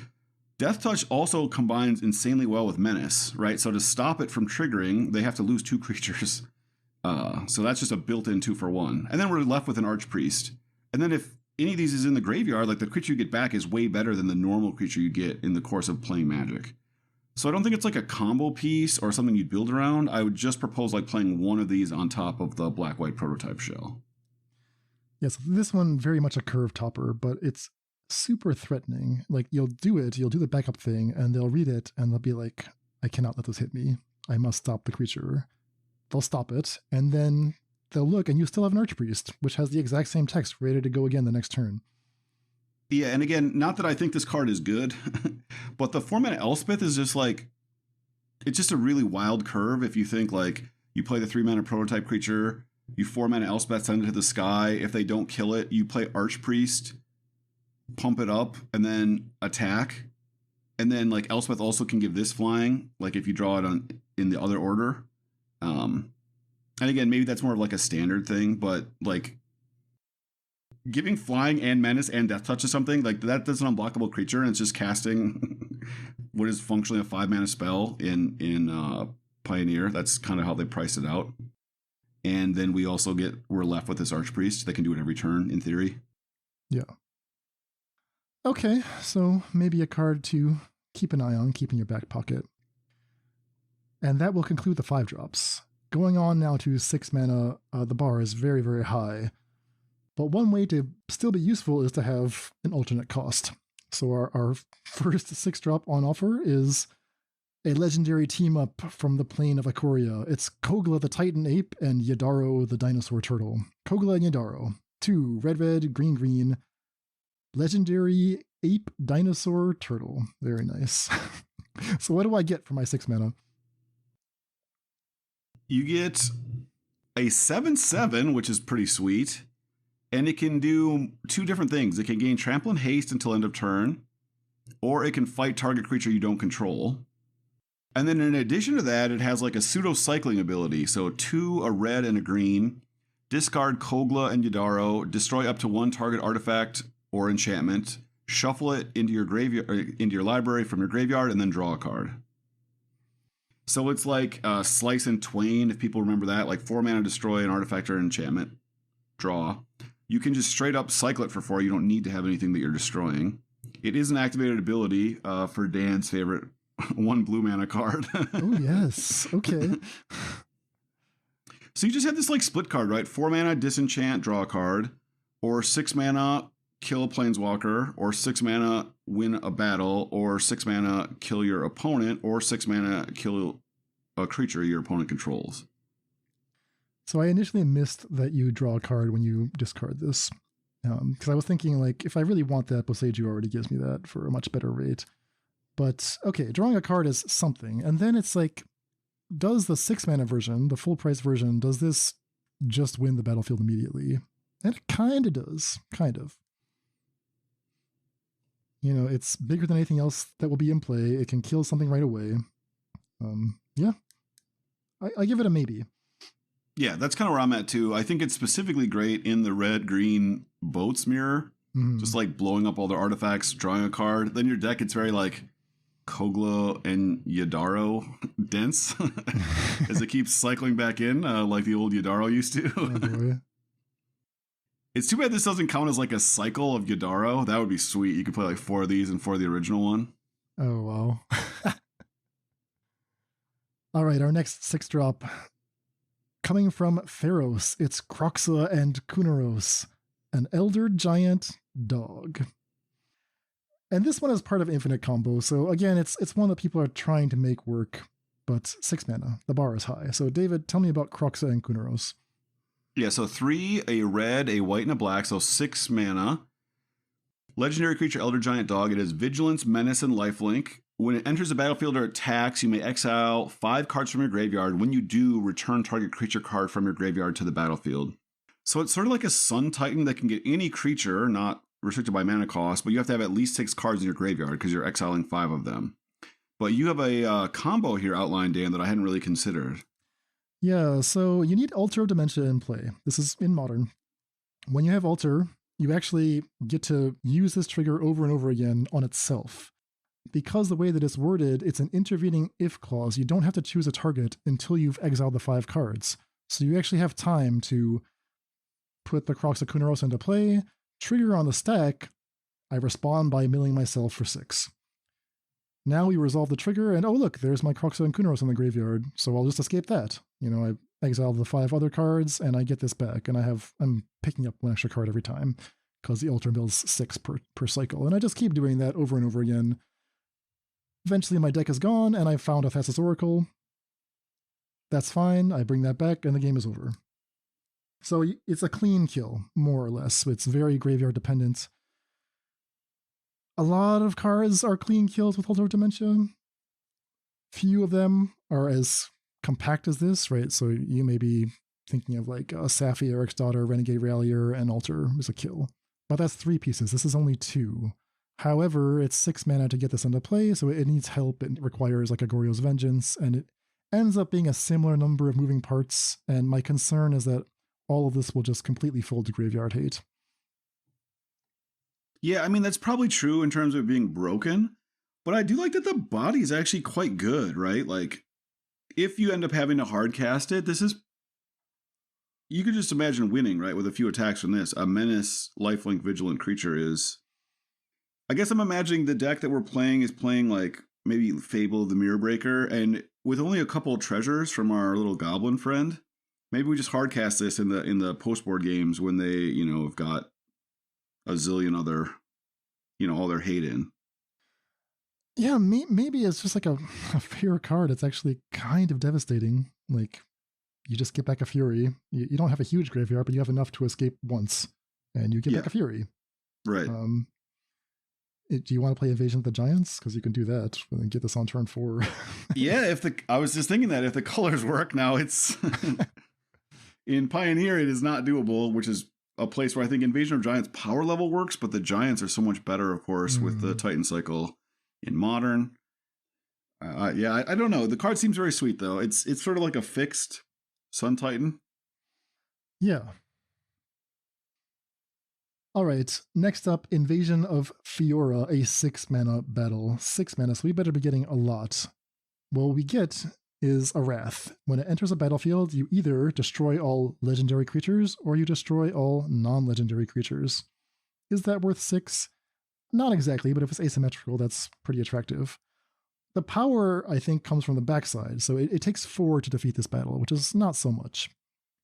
Speaker 2: Death Touch also combines insanely well with Menace, right? So to stop it from triggering, they have to lose 2 creatures. So that's just a built-in 2-for-1. And then we're left with an Archpriest. And then if any of these is in the graveyard, like the creature you get back is way better than the normal creature you get in the course of playing Magic. So I don't think it's like a combo piece or something you'd build around. I would just propose like playing one of these on top of the black-white prototype shell.
Speaker 1: Yes, this one very much a curve topper, but it's super threatening. Like you'll do the backup thing, and they'll read it, and they'll be like, I cannot let this hit me. I must stop the creature. They'll stop it, and then they'll look, and you still have an Archpriest, which has the exact same text ready to go again the next turn.
Speaker 2: Yeah, and again, not that I think this card is good, but the 4-mana Elspeth is just like, it's just a really wild curve if you think like you play the 3-mana prototype creature, you 4-mana Elspeth, send it to the sky. If they don't kill it, you play Archpriest, pump it up, and then attack. And then like Elspeth also can give this flying, like if you draw it in the other order. And again, maybe that's more of like a standard thing, but like giving flying and menace and death touch to something like that's an unblockable creature, and it's just casting what is functionally a 5-mana spell in Pioneer. That's kind of how they priced it out. And then we're left with this Archpriest that can do it every turn in theory.
Speaker 1: Yeah. Okay, so maybe a card to keep an eye on, keep in your back pocket. And that will conclude the 5-drops. Going on now to 6 mana, the bar is very, very high. But one way to still be useful is to have an alternate cost. So our first 6-drop on offer is a legendary team-up from the plane of Ikoria. It's Kogla the Titan Ape and Yidaro the Dinosaur Turtle. Kogla and Yidaro. 2 red, green. Legendary Ape Dinosaur Turtle. Very nice. So what do I get for my 6 mana?
Speaker 2: You get a 7/7, which is pretty sweet. And it can do 2 different things. It can gain Trample and Haste until end of turn, or it can fight target creature you don't control. And then in addition to that, it has like a pseudo-cycling ability. So 2, a red and a green. Discard Kogla and Yidaro. Destroy up to 1 target artifact or enchantment. Shuffle it into your graveyard, into your library from your graveyard, and then draw a card. So it's like Slice and Twain, if people remember that. Like 4 mana, destroy an artifact or enchantment. Draw. You can just straight up cycle it for 4. You don't need to have anything that you're destroying. It is an activated ability for Dan's favorite 1 blue mana card.
Speaker 1: Oh, yes. Okay.
Speaker 2: So you just have this like split card, right? 4 mana, disenchant, draw a card. Or 6 mana, kill a planeswalker. Or 6 mana, win a battle. Or 6 mana, kill your opponent. Or 6 mana, kill a creature your opponent controls.
Speaker 1: So I initially missed that you draw a card when you discard this. Because I was thinking, like, if I really want that, Boseiju already gives me that for a much better rate. But, okay, drawing a card is something. And then it's like, does the 6-mana version, the full price version, does this just win the battlefield immediately? And it kind of does. Kind of. You know, it's bigger than anything else that will be in play. It can kill something right away. Yeah. I give it a maybe.
Speaker 2: Yeah, that's kind of where I'm at too. I think it's specifically great in the red-green boats mirror. Mm-hmm. Just like blowing up all their artifacts, drawing a card. Then your deck, it's very like Kogla and Yidaro dense as it keeps cycling back in like the old Yidaro used to.
Speaker 1: Oh,
Speaker 2: it's too bad this doesn't count as like a cycle of Yidaro. That would be sweet. You could play like 4 of these and 4 of the original one.
Speaker 1: Oh, wow. All right, our next 6-drop. Coming from Theros, it's Kroxa and Kunoros, an elder giant dog. And this one is part of Infinite Combo, so again, it's one that people are trying to make work, but 6 mana, the bar is high. So David, tell me about Kroxa and Kunoros.
Speaker 2: Yeah, so 3, a red, a white, and a black, so 6 mana. Legendary creature, elder giant dog. It has vigilance, menace, and lifelink. When it enters the battlefield or attacks, you may exile 5 cards from your graveyard. When you do, return target creature card from your graveyard to the battlefield. So it's sort of like a Sun Titan that can get any creature, not restricted by mana cost, but you have to have at least 6 cards in your graveyard because you're exiling 5 of them. But you have a combo here outlined, Dan, that I hadn't really considered.
Speaker 1: Yeah, so you need Altar of Dementia in play. This is in Modern. When you have Altar, you actually get to use this trigger over and over again on itself. Because the way that it's worded, it's an intervening if clause. You don't have to choose a target until you've exiled the 5 cards. So you actually have time to put the Kroxa Kunoros into play, Trigger on the stack, I respond by milling myself for 6. Now we resolve the trigger, and oh look, there's my Kroxa and Kunoros in the graveyard, so I'll just escape that. I exile the 5 other cards, and I get this back, and I'm picking up 1 extra card every time, because the altar mills 6 per cycle, and I just keep doing that over and over again. Eventually my deck is gone, and I've found a Thassa's Oracle. That's fine, I bring that back, and the game is over. So it's a clean kill, more or less. It's very graveyard dependent. A lot of cards are clean kills with Altar of Dementia. Few of them are as compact as this, right? So you may be thinking of like Safi, Eric's Daughter, Renegade Rallier, and Altar is a kill. But that's 3 pieces. This is only 2. However, it's 6 mana to get this into play, so it needs help. It requires like a Goryo's Vengeance, and it ends up being a similar number of moving parts, and my concern is that all of this will just completely fold to graveyard hate.
Speaker 2: Yeah, I mean, that's probably true in terms of being broken, but I do like that the body is actually quite good, right? Like, if you end up having to hard cast it, you could just imagine winning, right? With a few attacks from this. A Menace, Lifelink, Vigilant creature is... I guess I'm imagining the deck that we're playing is playing like maybe Fable of the Mirror Breaker, and with only a couple of treasures from our little goblin friend, maybe we just hardcast this in the post-board games when they, have got a zillion other, all their hate in.
Speaker 1: Yeah, maybe it's just like a fair card. It's actually kind of devastating. Like, you just get back a Fury. You don't have a huge graveyard, but you have enough to escape once, and you get back a Fury.
Speaker 2: Right.
Speaker 1: Do you want to play Invasion of the Giants? Because you can do that and get this on turn 4.
Speaker 2: Yeah, I was just thinking that if the colors work now, it's in Pioneer it is not doable, which is a place where I think Invasion of Giants power level works, but the Giants are so much better, of course, with the Titan cycle in Modern. I don't know. The card seems very sweet though. It's sort of like a fixed Sun Titan.
Speaker 1: Yeah. All right, next up, Invasion of Fiora, a 6 mana battle. 6 mana, so we better be getting a lot. What we get is a Wrath. When it enters a battlefield, you either destroy all legendary creatures or you destroy all non-legendary creatures. Is that worth 6? Not exactly, but if it's asymmetrical, that's pretty attractive. The power, I think, comes from the backside, so it takes 4 to defeat this battle, which is not so much.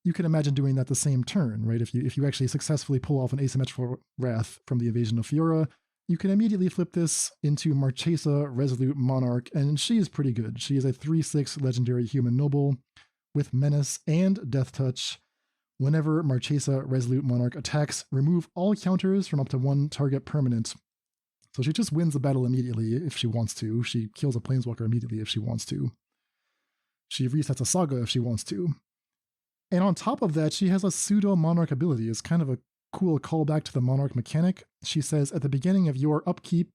Speaker 1: You can imagine doing that the same turn, right? If you actually successfully pull off an asymmetrical Wrath from the Invasion of Fiora, you can immediately flip this into Marchesa, Resolute, Monarch, and she is pretty good. She is a 3/6 legendary human noble with Menace and Death Touch. Whenever Marchesa, Resolute, Monarch attacks, remove all counters from up to 1 target permanent. So she just wins the battle immediately if she wants to. She kills a Planeswalker immediately if she wants to. She resets a Saga if she wants to. And on top of that, she has a pseudo-Monarch ability. It's kind of a cool callback to the Monarch mechanic. She says, at the beginning of your upkeep,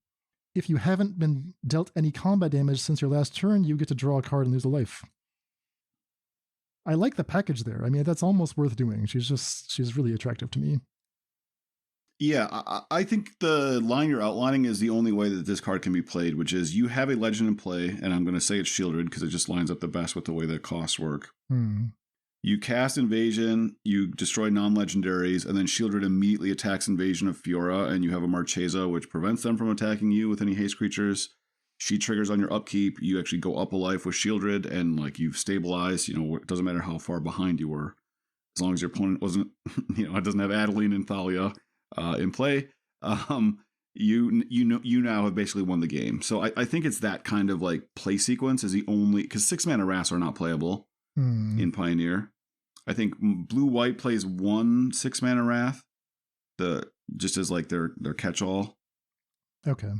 Speaker 1: if you haven't been dealt any combat damage since your last turn, you get to draw a card and lose a life. I like the package there. I mean, that's almost worth doing. She's really attractive to me.
Speaker 2: Yeah, I think the line you're outlining is the only way that this card can be played, which is you have a legend in play, and I'm going to say it's Sheoldred because it just lines up the best with the way the costs work. You cast Invasion, you destroy non-legendaries, and then Sheoldred immediately attacks Invasion of Fiora, and you have a Marchesa, which prevents them from attacking you with any haste creatures. She triggers on your upkeep. You actually go up a life with Sheoldred, and like you've stabilized. It doesn't matter how far behind you were, as long as your opponent wasn't, it doesn't have Adeline and Thalia in play. You now have basically won the game. So I think it's that kind of like play sequence is the only, because 6 mana Wraths are not playable in Pioneer. I think blue-white plays 1 6 mana Wrath, just as like their catch-all.
Speaker 1: Okay.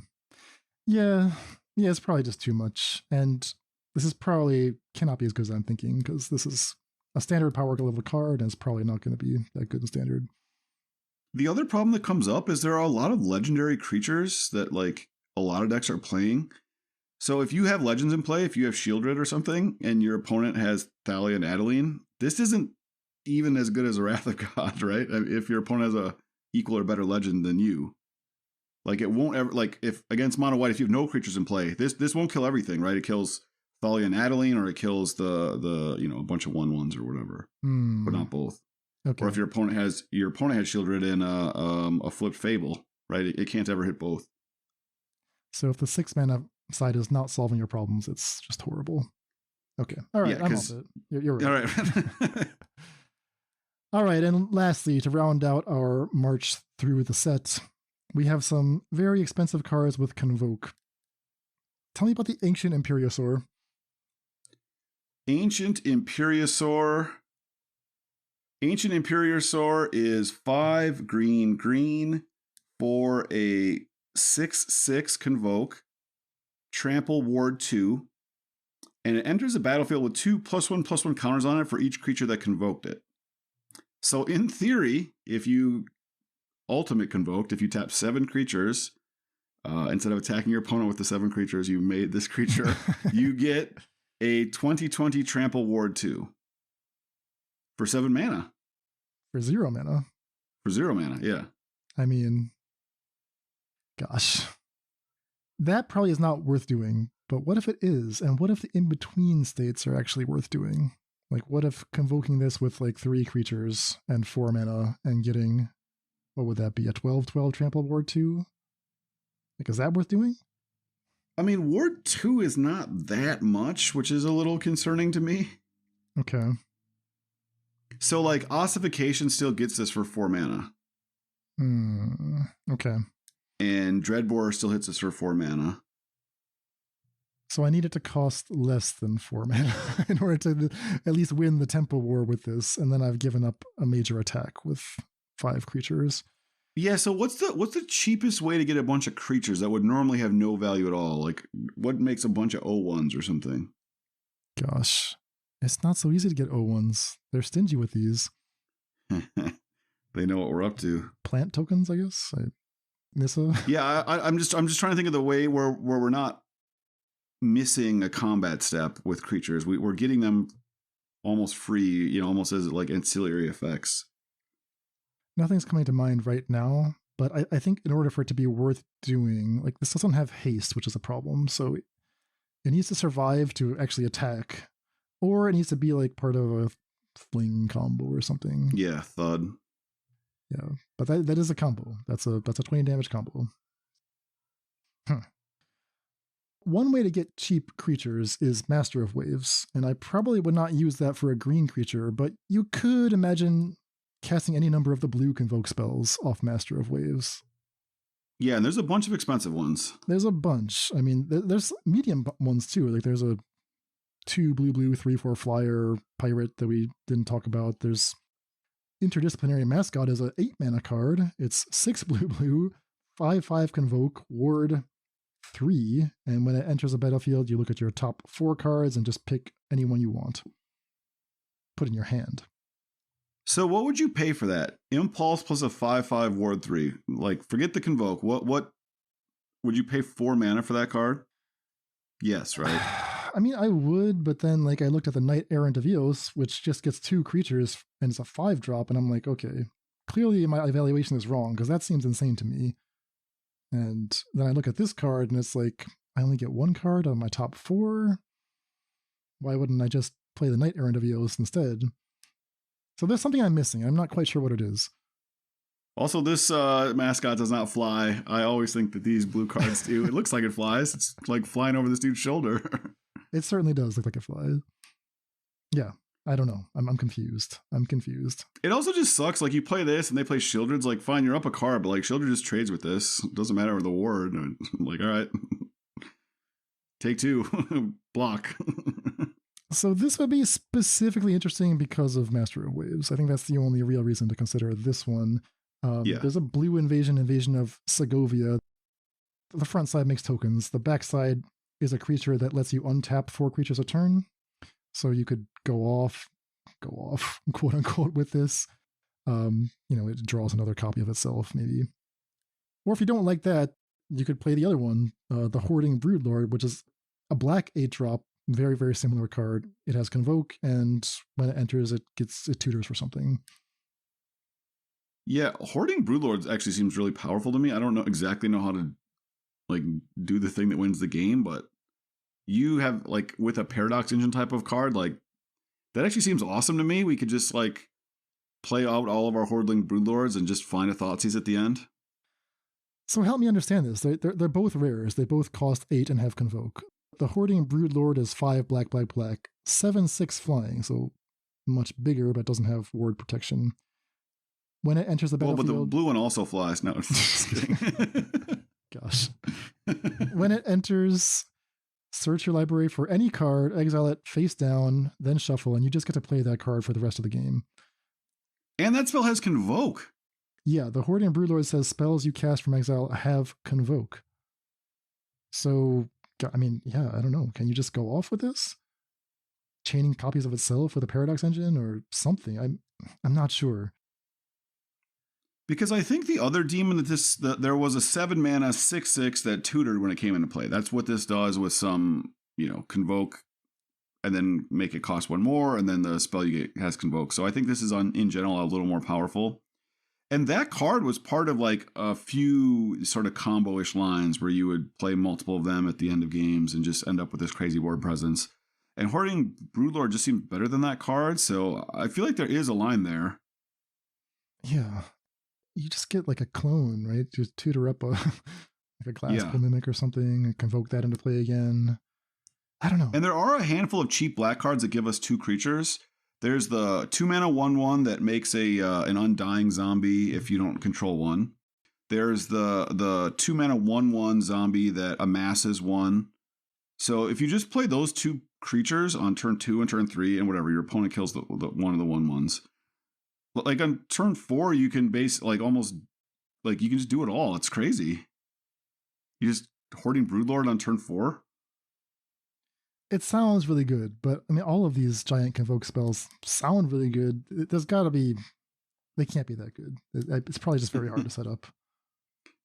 Speaker 1: Yeah, it's probably just too much. And this is probably cannot be as good as I'm thinking, because this is a standard power level card, and it's probably not going to be that good in standard.
Speaker 2: The other problem that comes up is there are a lot of legendary creatures that like a lot of decks are playing. So if you have legends in play, if you have Sheoldred or something, and your opponent has Thalia and Adeline, this isn't even as good as a Wrath of God, right? If your opponent has a equal or better legend than you. Like it won't ever, like if against mono white, if you have no creatures in play, this won't kill everything, right? It kills Thalia and Adeline, or it kills the a bunch of 1/1s or whatever, but not both.
Speaker 1: Okay.
Speaker 2: Or if your opponent has Sheoldred and a flipped Fable, right? It can't ever hit both.
Speaker 1: So if the 6 mana side is not solving your problems, it's just horrible. Okay. All right. I'm off it. You're right.
Speaker 2: All right.
Speaker 1: All right. And lastly, to round out our march through the set, we have some very expensive cards with Convoke. Tell me about the Ancient Imperiosaur.
Speaker 2: Ancient Imperiosaur. Ancient Imperiosaur is 5 green for a 6/6 Convoke, Trample Ward 2, and it enters the battlefield with 2+1/+1 counters on it for each creature that convoked it. So in theory, if you ultimate convoked, if you tap 7 creatures, instead of attacking your opponent with the 7 creatures you made this creature, you get a 20/20 Trample Ward 2 for 7 mana.
Speaker 1: For 0 mana.
Speaker 2: For 0 mana, yeah.
Speaker 1: I mean, gosh. That probably is not worth doing, but what if it is? And what if the in-between states are actually worth doing? Like, what if convoking this with like 3 creatures and 4 mana and getting, what would that be, a 12/12 Trample Ward 2? Like, is that worth doing?
Speaker 2: I mean, Ward 2 is not that much, which is a little concerning to me.
Speaker 1: Okay.
Speaker 2: So, like, Ossification still gets this for 4 mana.
Speaker 1: Okay.
Speaker 2: And Dreadbore still hits us for 4 mana.
Speaker 1: So I need it to cost less than 4 mana in order to at least win the Temple War with this, and then I've given up a major attack with 5 creatures.
Speaker 2: Yeah, so what's the cheapest way to get a bunch of creatures that would normally have no value at all? Like, what makes a bunch of O1s or something?
Speaker 1: Gosh, it's not so easy to get O1s. They're stingy with these.
Speaker 2: They know what we're up to.
Speaker 1: Plant tokens, I guess. Nissa.
Speaker 2: Yeah, I'm just trying to think of the way where we're not missing a combat step with creatures. We're getting them almost free, almost as like ancillary effects.
Speaker 1: Nothing's coming to mind right now, but I think in order for it to be worth doing, like, this doesn't have haste, which is a problem. So it needs to survive to actually attack, or it needs to be like part of a fling combo or something.
Speaker 2: Yeah, thud.
Speaker 1: Yeah, but that is a combo. That's a 20 damage combo. One way to get cheap creatures is Master of Waves, and I probably would not use that for a green creature, but you could imagine casting any number of the blue Convoke spells off Master of Waves.
Speaker 2: Yeah, and there's a bunch of expensive ones.
Speaker 1: There's a bunch. I mean, there's medium ones too. Like, there's a 2 blue 3/4 flyer pirate that we didn't talk about. There's Interdisciplinary Mascot is a 8 mana card. It's 6 blue 5/5 Convoke Ward 3, and when it enters a battlefield, you look at your top 4 cards and just pick any one you want. Put in your hand.
Speaker 2: So what would you pay for that? Impulse plus a 5/5 Ward 3. Like, forget the Convoke. What would you pay 4 mana for that card? Yes, right?
Speaker 1: I mean, I would, but then, like, I looked at the Knight Errant of Eos, which just gets 2 creatures and it's a 5-drop, and I'm like, okay, clearly my evaluation is wrong, because that seems insane to me. And then I look at this card and it's like, I only get 1 card on my top 4. Why wouldn't I just play the Knight Errant of Eos instead? So there's something I'm missing. I'm not quite sure what it is.
Speaker 2: Also, this mascot does not fly. I always think that these blue cards do. It looks like it flies. It's like flying over this dude's shoulder.
Speaker 1: It certainly does look like it flies. Yeah, I don't know. I'm confused.
Speaker 2: It also just sucks. Like, you play this and they play Sheoldred's. Like, fine, you're up a card, but like Sheoldred just trades with this. It doesn't matter with the ward. I'm like, all right, take 2, block.
Speaker 1: So this would be specifically interesting because of Master of Waves. I think that's the only real reason to consider this one. There's a blue invasion of Segovia. The front side makes tokens. The back side is a creature that lets you untap 4 creatures a turn. So you could go off, quote unquote, with this. It draws another copy of itself, maybe. Or if you don't like that, you could play the other one, the Hoarding Broodlord, which is a black 8-drop, very, very similar card. It has Convoke, and when it enters, it tutors for something.
Speaker 2: Yeah, Hoarding Broodlord actually seems really powerful to me. I don't exactly know how to like do the thing that wins the game, but you have, like, with a Paradox Engine type of card, like, that actually seems awesome to me. We could just, like, play out all of our Hoarding Broodlords and just find a Thoughtseize at the end?
Speaker 1: So help me understand this. They're both rares. They both cost 8 and have Convoke. The Hoarding Broodlord is 5 black, black, black, 7/6 flying, so much bigger, but doesn't have ward protection. When it enters the battlefield...
Speaker 2: Well, but the blue one also flies. No, just kidding.
Speaker 1: Gosh. When it enters, search your library for any card, exile it face down, then shuffle, and you just get to play that card for the rest of the game.
Speaker 2: And that spell has Convoke.
Speaker 1: Yeah, the Hoarding Broodlord says spells you cast from exile have Convoke. So, I mean, yeah, I don't know. Can you just go off with this? Chaining copies of itself with a Paradox engine or something? I'm not sure.
Speaker 2: Because I think the other demon there was a 7-mana 6/6 that tutored when it came into play. That's what this does with some, Convoke, and then make it cost 1 more, and then the spell you get has Convoke. So I think this is in general a little more powerful. And that card was part of like a few sort of combo-ish lines where you would play multiple of them at the end of games and just end up with this crazy board presence. And Hoarding Broodlord just seemed better than that card, so I feel like there is a line there.
Speaker 1: Yeah. You just get like a clone, right? Just tutor up like a Glasspool Mimic or something and convoke that into play again. I don't know.
Speaker 2: And there are a handful of cheap black cards that give us 2 creatures. There's the 2-mana 1/1 that makes an undying zombie if you don't control 1. There's the 2-mana 1/1 zombie that amasses 1. So if you just play those 2 creatures on turn 2 and turn 3 and whatever, your opponent kills the one of the 1/1s. Like on turn 4, you can almost you can just do it all. It's crazy. You just Hoarding Broodlord on turn 4.
Speaker 1: It sounds really good, but I mean, all of these giant convoke spells sound really good. There's got to be, they can't be that good. It's probably just very hard to set up.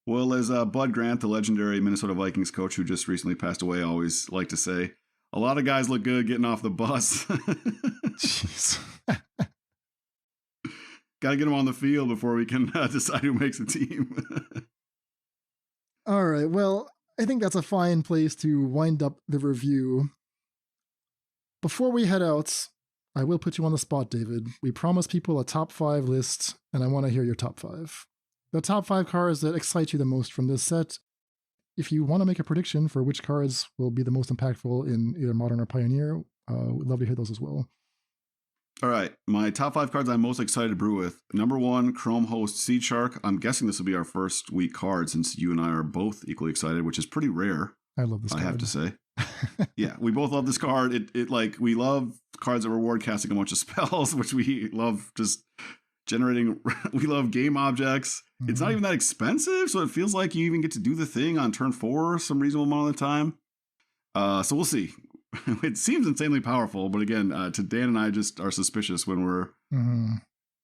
Speaker 2: Well, as Bud Grant, the legendary Minnesota Vikings coach who just recently passed away, always liked to say, a lot of guys look good getting off the bus.
Speaker 1: Jeez.
Speaker 2: Got to get them on the field before we can decide who makes a team.
Speaker 1: All right. Well, I think that's a fine place to wind up the review. Before we head out, I will put you on the spot, David. We promised people a top 5 list, and I want to hear your top 5. The top 5 cards that excite you the most from this set. If you want to make a prediction for which cards will be the most impactful in either Modern or Pioneer, we'd love to hear those as well.
Speaker 2: All right, my top 5 cards I'm most excited to brew with. Number 1, Chrome Host Seed Shark. I'm guessing this will be our first week card since you and I are both equally excited, which is pretty rare.
Speaker 1: I love this card.
Speaker 2: I have to say. Yeah, we both love this card. We love cards that reward casting a bunch of spells, which we love just generating. We love game objects. Mm-hmm. It's not even that expensive, so it feels like you even get to do the thing on turn 4 some reasonable amount of the time. So we'll see. It seems insanely powerful, but again, Dan and I just are suspicious when we're... Mm-hmm.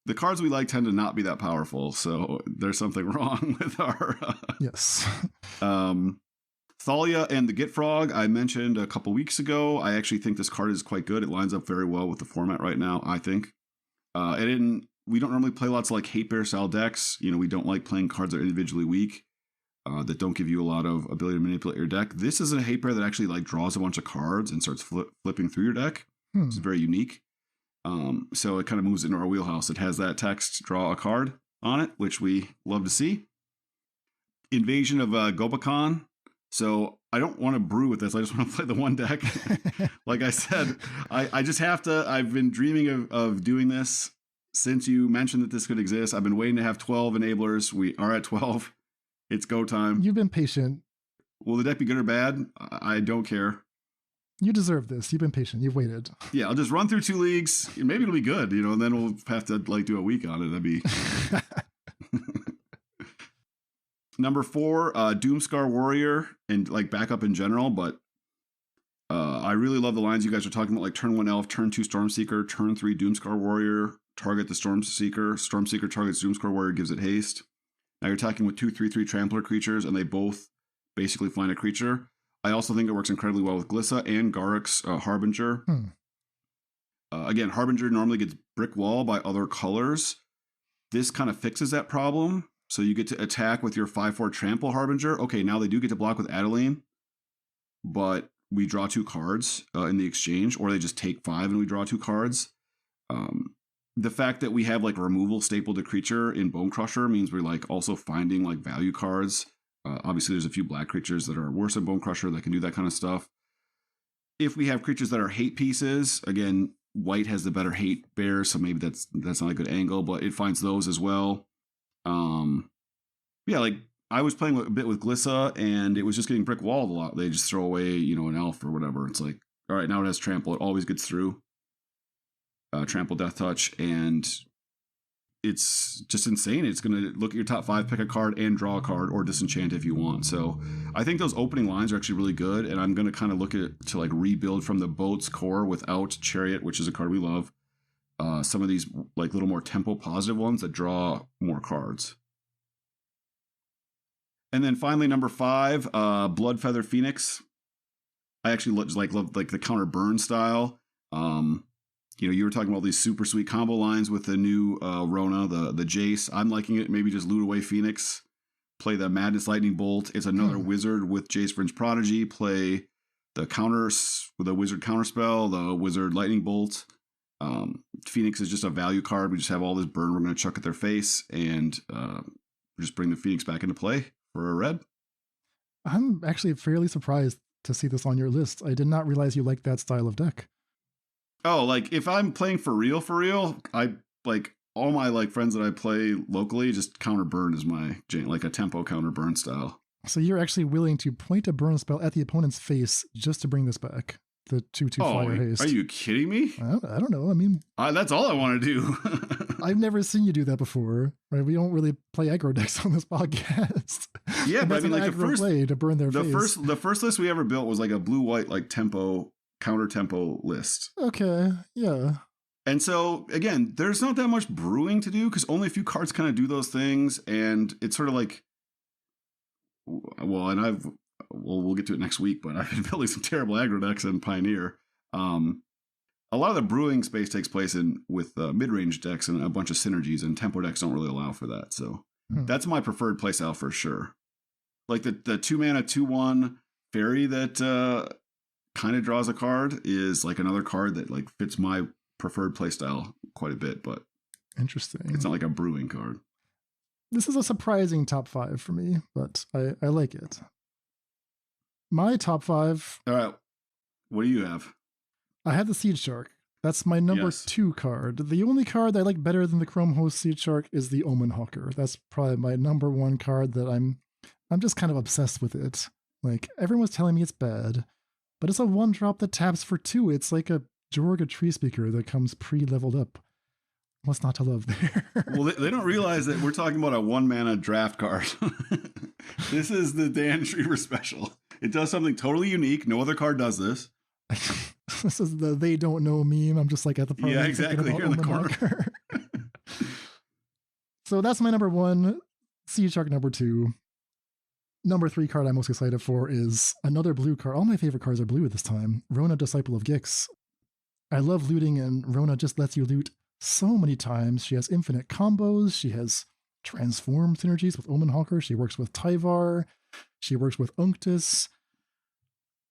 Speaker 2: The cards we like tend to not be that powerful, so there's something wrong with our...
Speaker 1: Yes.
Speaker 2: Thalia and the Git Frog, I mentioned a couple weeks ago. I actually think this card is quite good. It lines up very well with the format right now, I think. We don't normally play lots of like Hate Bear style decks. We don't like playing cards that are individually weak. That don't give you a lot of ability to manipulate your deck. This is a Hate Bear that actually draws a bunch of cards and starts flipping through your deck. It's very unique. So it kind of moves into our wheelhouse. It has that text, draw a card on it, which we love to see. Invasion of Gobakon. So I don't want to brew with this. I just want to play the one deck. Like I said, I just have to. I've been dreaming of doing this since you mentioned that this could exist. I've been waiting to have 12 enablers. We are at 12. It's go time.
Speaker 1: You've been patient.
Speaker 2: Will the deck be good or bad? I don't care.
Speaker 1: You deserve this. You've been patient. You've waited.
Speaker 2: Yeah, I'll just run through 2 leagues. Maybe it'll be good, and then we'll have to do a week on it. That'd be... Number 4, Doomscar Warrior, and backup in general, but I really love the lines you guys are talking about, like turn 1 Elf, turn 2 Stormseeker, turn 3 Doomscar Warrior, target the Stormseeker, Stormseeker targets Doomscar Warrior, gives it haste. Now you're attacking with 2/3/3 Trampler creatures, and they both basically find a creature. I also think it works incredibly well with Glissa and Garruk's Harbinger. Again, Harbinger normally gets brick wall by other colors. This kind of fixes that problem. So you get to attack with your 5/4 Trample Harbinger. Okay, now they do get to block with Adeline, but we draw 2 cards in the exchange, or they just take 5 and we draw 2 cards. the fact that we have like removal stapled to creature in Bone Crusher means we're like also finding like value cards. Obviously, there's a few black creatures that are worse than Bone Crusher that can do that kind of stuff. If we have creatures that are hate pieces, again, white has the better hate bear, so maybe that's not a good angle, but it finds those as well. Yeah, like I was playing a bit with Glissa, and it was just getting brick walled a lot. They just throw away, an elf or whatever. It's like, all right, now it has trample. It always gets through. Trample, Death Touch, and it's just insane. It's going to look at your top 5, pick a card, and draw a card, or disenchant if you want. So I think those opening lines are actually really good, and I'm going to kind of look at it to like rebuild from the boat's core without Chariot, which is a card we love. Some of these like little more tempo positive ones that draw more cards. And then finally, number 5, Bloodfeather Phoenix. I actually love the counter burn style. You were talking about these super sweet combo lines with the new Rona, the Jace. I'm liking it. Maybe just loot away Phoenix. Play the Madness Lightning Bolt. It's another wizard with Jace Fringe Prodigy. Play the wizard counterspell, the wizard Lightning Bolt. Phoenix is just a value card. We just have all this burn we're going to chuck at their face, and just bring the Phoenix back into play for a red.
Speaker 1: I'm actually fairly surprised to see this on your list. I did not realize you liked that style of deck.
Speaker 2: Oh, like if I'm playing for real, I like all my like friends that I play locally just counter burn is my like a tempo counter burn style.
Speaker 1: So you're actually willing to point a burn spell at the opponent's face just to bring this back. The 2/2 fire haste.
Speaker 2: Are you kidding me?
Speaker 1: I don't know. I mean,
Speaker 2: that's all I want to do.
Speaker 1: I've never seen you do that before. Right? We don't really play aggro decks on this podcast.
Speaker 2: Yeah, but I mean, like the first
Speaker 1: play to burn their face.
Speaker 2: The first list we ever built was like a blue-white like tempo counter tempo list.
Speaker 1: Okay, yeah.
Speaker 2: And so again, there's not that much brewing to do because only a few cards kind of do those things, and it's sort of like, we'll get to it next week, but I've been building some terrible aggro decks in Pioneer. A lot of the brewing space takes place with mid-range decks and a bunch of synergies, and tempo decks don't really allow for that. So that's my preferred playstyle for sure. Like the 2-mana 2/1 fairy that kind of draws a card is like another card that like fits my preferred playstyle quite a bit, but
Speaker 1: interesting.
Speaker 2: It's not like a brewing card.
Speaker 1: This is a surprising top 5 for me, but I like it. My top 5.
Speaker 2: All right. What do you have?
Speaker 1: I have the Seed Shark. That's my number 2 card. The only card I like better than the Chrome Host Seed Shark is the Omen Hawker. That's probably my number 1 card that I'm just kind of obsessed with it. Like, everyone's telling me it's bad, but it's a 1-drop that taps for 2. It's like a Jorga Tree Speaker that comes pre-leveled up. What's not to love there?
Speaker 2: Well, they don't realize that we're talking about a 1-mana draft card. This is the Dan Shriver special. It does something totally unique. No other card does this.
Speaker 1: This is the they don't know meme. I'm just like at the party.
Speaker 2: Yeah, exactly. Here in the corner.
Speaker 1: So that's my number 1. Seed Shark number 2. Number 3 card I'm most excited for is another blue card. All my favorite cards are blue at this time. Rona, Disciple of Gix. I love looting, and Rona just lets you loot so many times. She has infinite combos. She has transform synergies with Omen Hawker. She works with Tyvar. She works with Unctus.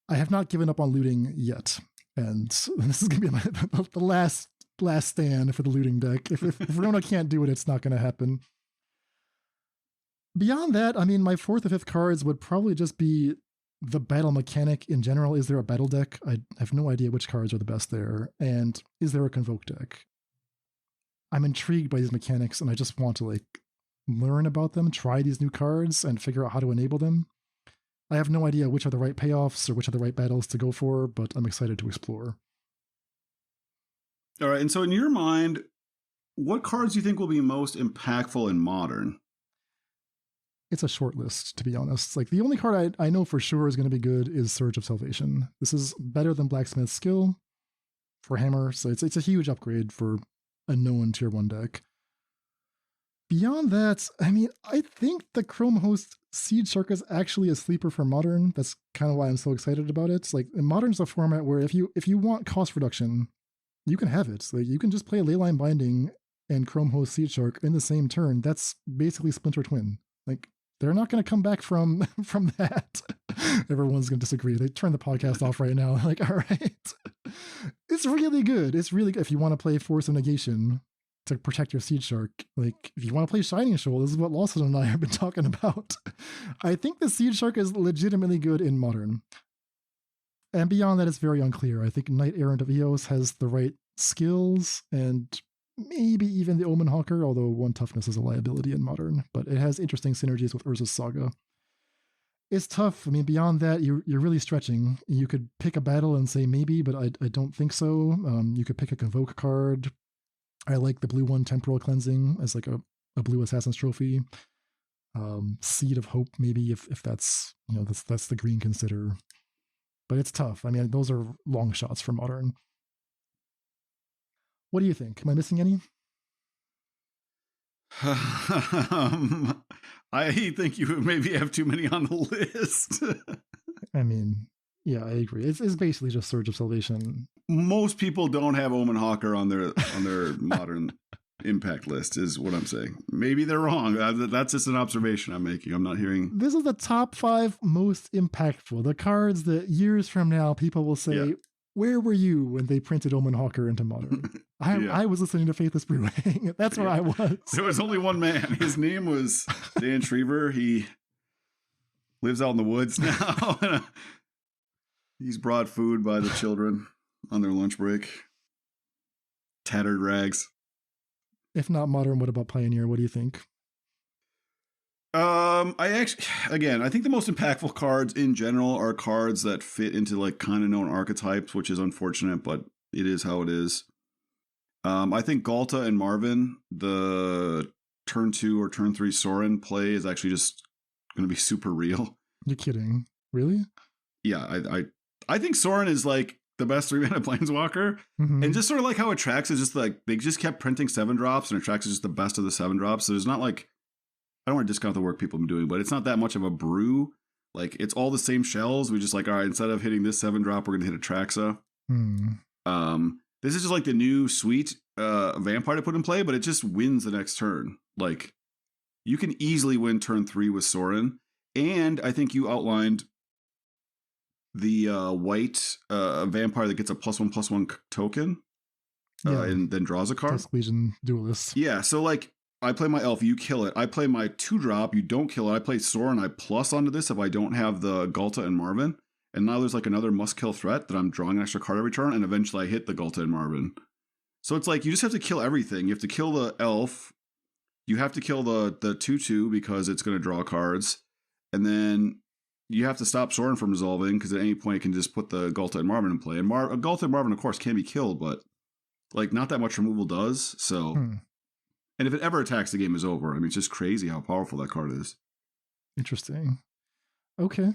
Speaker 1: I have not given up on looting yet. And this is going to be the last stand for the looting deck. If Rona can't do it, it's not going to happen. Beyond that, I mean, my 4th and 5th cards would probably just be the battle mechanic in general. Is there a battle deck? I have no idea which cards are the best there. And is there a convoke deck? I'm intrigued by these mechanics, and I just want to learn about them, try these new cards, and figure out how to enable them. I have no idea which are the right payoffs or which are the right battles to go for, but I'm excited to explore.
Speaker 2: All right, and so in your mind, what cards do you think will be most impactful in Modern?
Speaker 1: It's a short list, to be honest. Like, the only card I know for sure is going to be good is Surge of Salvation. This is better than Blacksmith's Skill for Hammer, so it's a huge upgrade for a known tier 1 deck. Beyond that, I mean, I think the Chrome Host Seed Shark is actually a sleeper for Modern. That's kind of why I'm so excited about it. Like, Modern's a format where if you want cost reduction, you can have it. Like, you can just play Leyline Binding and Chrome Host Seed Shark in the same turn. That's basically Splinter Twin. Like, they're not going to come back from that. Everyone's going to disagree. They turn the podcast off right now. Like, all right. It's really good. It's really good. If you want to play Force of Negation, to protect your Seed Shark. Like, if you want to play Shining Shoal, this is what Lawson and I have been talking about. I think the Seed Shark is legitimately good in Modern. And beyond that, it's very unclear. I think Knight Errant of Eos has the right skills, and maybe even the Omen Hawker, although 1 toughness is a liability in Modern, but it has interesting synergies with Urza's Saga. It's tough. I mean, beyond that, you're really stretching. You could pick a battle and say maybe, but I don't think so. You could pick a Convoke card. I like the blue one, Temporal Cleansing, as like a blue Assassin's Trophy. Seed of Hope, maybe, if that's, that's the green consider. But it's tough. I mean, those are long shots for Modern. What do you think? Am I missing any?
Speaker 2: I think you maybe have too many on the list.
Speaker 1: I mean, yeah, I agree. It's basically just Surge of Salvation.
Speaker 2: Most people don't have Omen Hawker on their Modern impact list, is what I'm saying. Maybe they're wrong. That's just an observation I'm making. I'm not hearing.
Speaker 1: This is the top 5 most impactful. The cards that years from now people will say, where were you when they printed Omen Hawker into Modern? I was listening to Faithless Brewing. That's where I was.
Speaker 2: There was only one man. His name was Dan Shriver. He lives out in the woods now. He's brought food by the children on their lunch break. Tattered rags.
Speaker 1: If not Modern, what about Pioneer? What do you think?
Speaker 2: I think the most impactful cards in general are cards that fit into like kind of known archetypes, which is unfortunate, but it is how it is. I think Galta and Marvin, the turn 2 or turn 3 Sorin play is actually just going to be super real.
Speaker 1: You're kidding. Really?
Speaker 2: Yeah, I think Sorin is like the best 3-mana Planeswalker. Mm-hmm. And just sort of like how Attrax is just like, they just kept printing 7-drops, and Attrax is just the best of the 7-drops. So there's not like, I don't want to discount the work people have been doing, but it's not that much of a brew. Like, it's all the same shells. We just like, all right, instead of hitting this 7-drop, we're going to hit Atraxa. This is just like the new sweet vampire to put in play, but it just wins the next turn. Like, you can easily win turn 3 with Sorin. And I think you outlined the white vampire that gets a +1/+1 token and then draws a card.
Speaker 1: Tusk Legion Duelist.
Speaker 2: Yeah, so like, I play my elf, you kill it. I play my 2-drop, you don't kill it. I play Sorin, I plus onto this if I don't have the Galta and Marvin. And now there's like another must-kill threat that I'm drawing an extra card every turn, and eventually I hit the Galta and Marvin. So it's like, you just have to kill everything. You have to kill the elf. You have to kill the 2/2 because it's going to draw cards. And then you have to stop Sorin from resolving, because at any point it can just put the Galta and Marvin in play. And Galta and Marvin, of course, can be killed, but like not that much removal does. So... And if it ever attacks, the game is over. I mean, it's just crazy how powerful that card is.
Speaker 1: Interesting. Okay.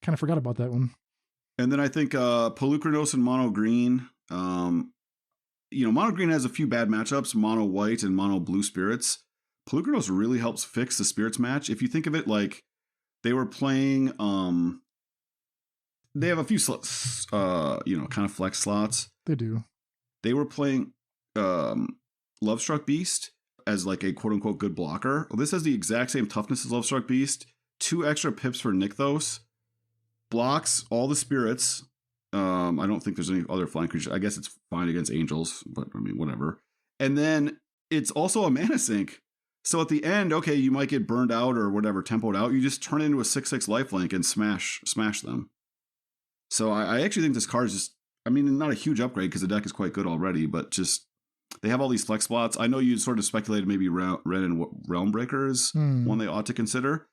Speaker 1: Kind of forgot about that one.
Speaker 2: And then I think Polukranos and Mono Green. Mono Green has a few bad matchups, Mono White and Mono Blue Spirits. Polukranos really helps fix the Spirits match. If you think of it like they were playing, they have a few slots, kind of flex slots.
Speaker 1: They do.
Speaker 2: They were playing Lovestruck Beast as like a quote-unquote good blocker. Well, this has the exact same toughness as Lovestruck Beast. 2 extra pips for Nykthos. Blocks all the spirits. I don't think there's any other flying creatures. I guess it's fine against angels, but I mean, whatever. And then it's also a mana sink. So at the end, okay, you might get burned out or whatever, tempoed out. You just turn it into a 6/6 lifelink and smash them. So I actually think this card is just, I mean, not a huge upgrade because the deck is quite good already, but just they have all these flex spots. I know you sort of speculated maybe Ren and Realm Breakers, one they ought to consider.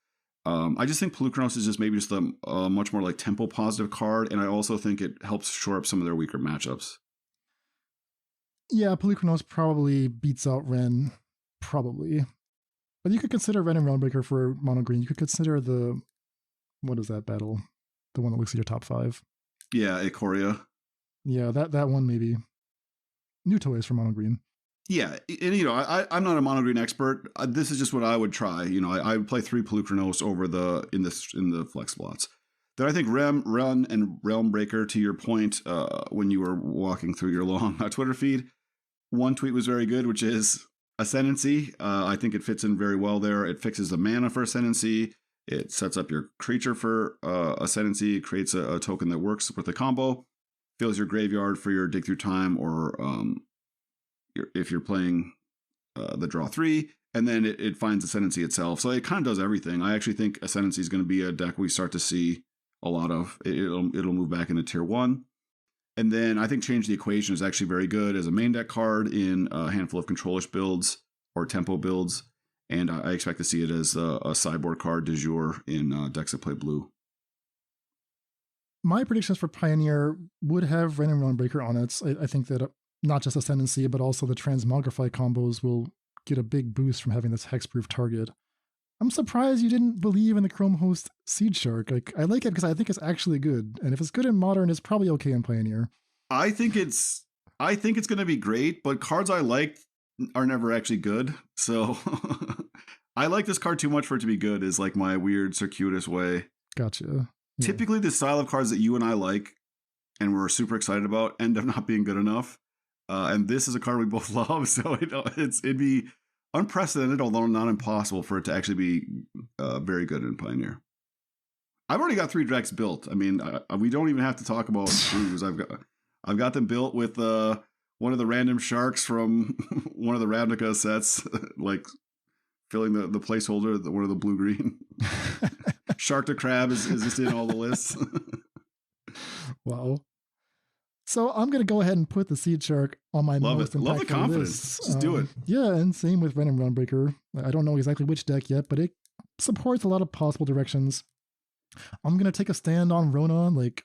Speaker 2: I just think Polukranos is just maybe just a much more like tempo positive card, and I also think it helps shore up some of their weaker matchups.
Speaker 1: Yeah, Polukranos probably beats out Ren, probably. But you could consider Ren and Realmbreaker for Mono Green. You could consider what is that battle? The one that looks at your top 5.
Speaker 2: Yeah, Ikoria.
Speaker 1: Yeah, that one maybe. New toys for Mono Green.
Speaker 2: Yeah, and I'm not a Mono Green expert. This is just what I would try. I would play 3 Polukranos over in the flex slots. Then I think Run and Realmbreaker, to your point, when you were walking through your long Twitter feed, one tweet was very good, which is Ascendancy. I think it fits in very well there. It fixes the mana for Ascendancy. It sets up your creature for Ascendancy. It creates a token that works with the combo. Fills your graveyard for your dig through time, or if you're playing the draw 3, and then it finds Ascendancy itself. So it kind of does everything. I actually think Ascendancy is going to be a deck we start to see a lot of. It'll move back into tier 1. And then I think Change the Equation is actually very good as a main deck card in a handful of controlish builds or tempo builds. And I expect to see it as a sideboard card du jour in decks that play blue.
Speaker 1: My predictions for Pioneer would have Random Runebreaker on it. I think that not just Ascendancy, but also the Transmogrify combos will get a big boost from having this hexproof target. I'm surprised you didn't believe in the Chrome Host Seed Shark. Like, I like it because I think it's actually good. And if it's good in Modern, it's probably okay in Pioneer.
Speaker 2: I think it's going to be great, but cards I like are never actually good. So I like this card too much for it to be good is like my weird circuitous way.
Speaker 1: Gotcha. Yeah.
Speaker 2: Typically the style of cards that you and I like and we're super excited about end up not being good enough. And this is a card we both love. So it'd be unprecedented, although not impossible for it to actually be very good in Pioneer. I've already got 3 decks built. I mean, we don't even have to talk about brews. I've got them built with one of the random sharks from one of the Ravnica sets, like filling the placeholder, one of the blue-green. Shark to Crab is just in all the lists.
Speaker 1: Wow. So I'm going to go ahead and put the Seed Shark on my most impactful
Speaker 2: Love the confidence.
Speaker 1: list.
Speaker 2: Just do it.
Speaker 1: Yeah, and same with Random Runebreaker. I don't know exactly which deck yet, but it supports a lot of possible directions. I'm going to take a stand on Ronan. Like,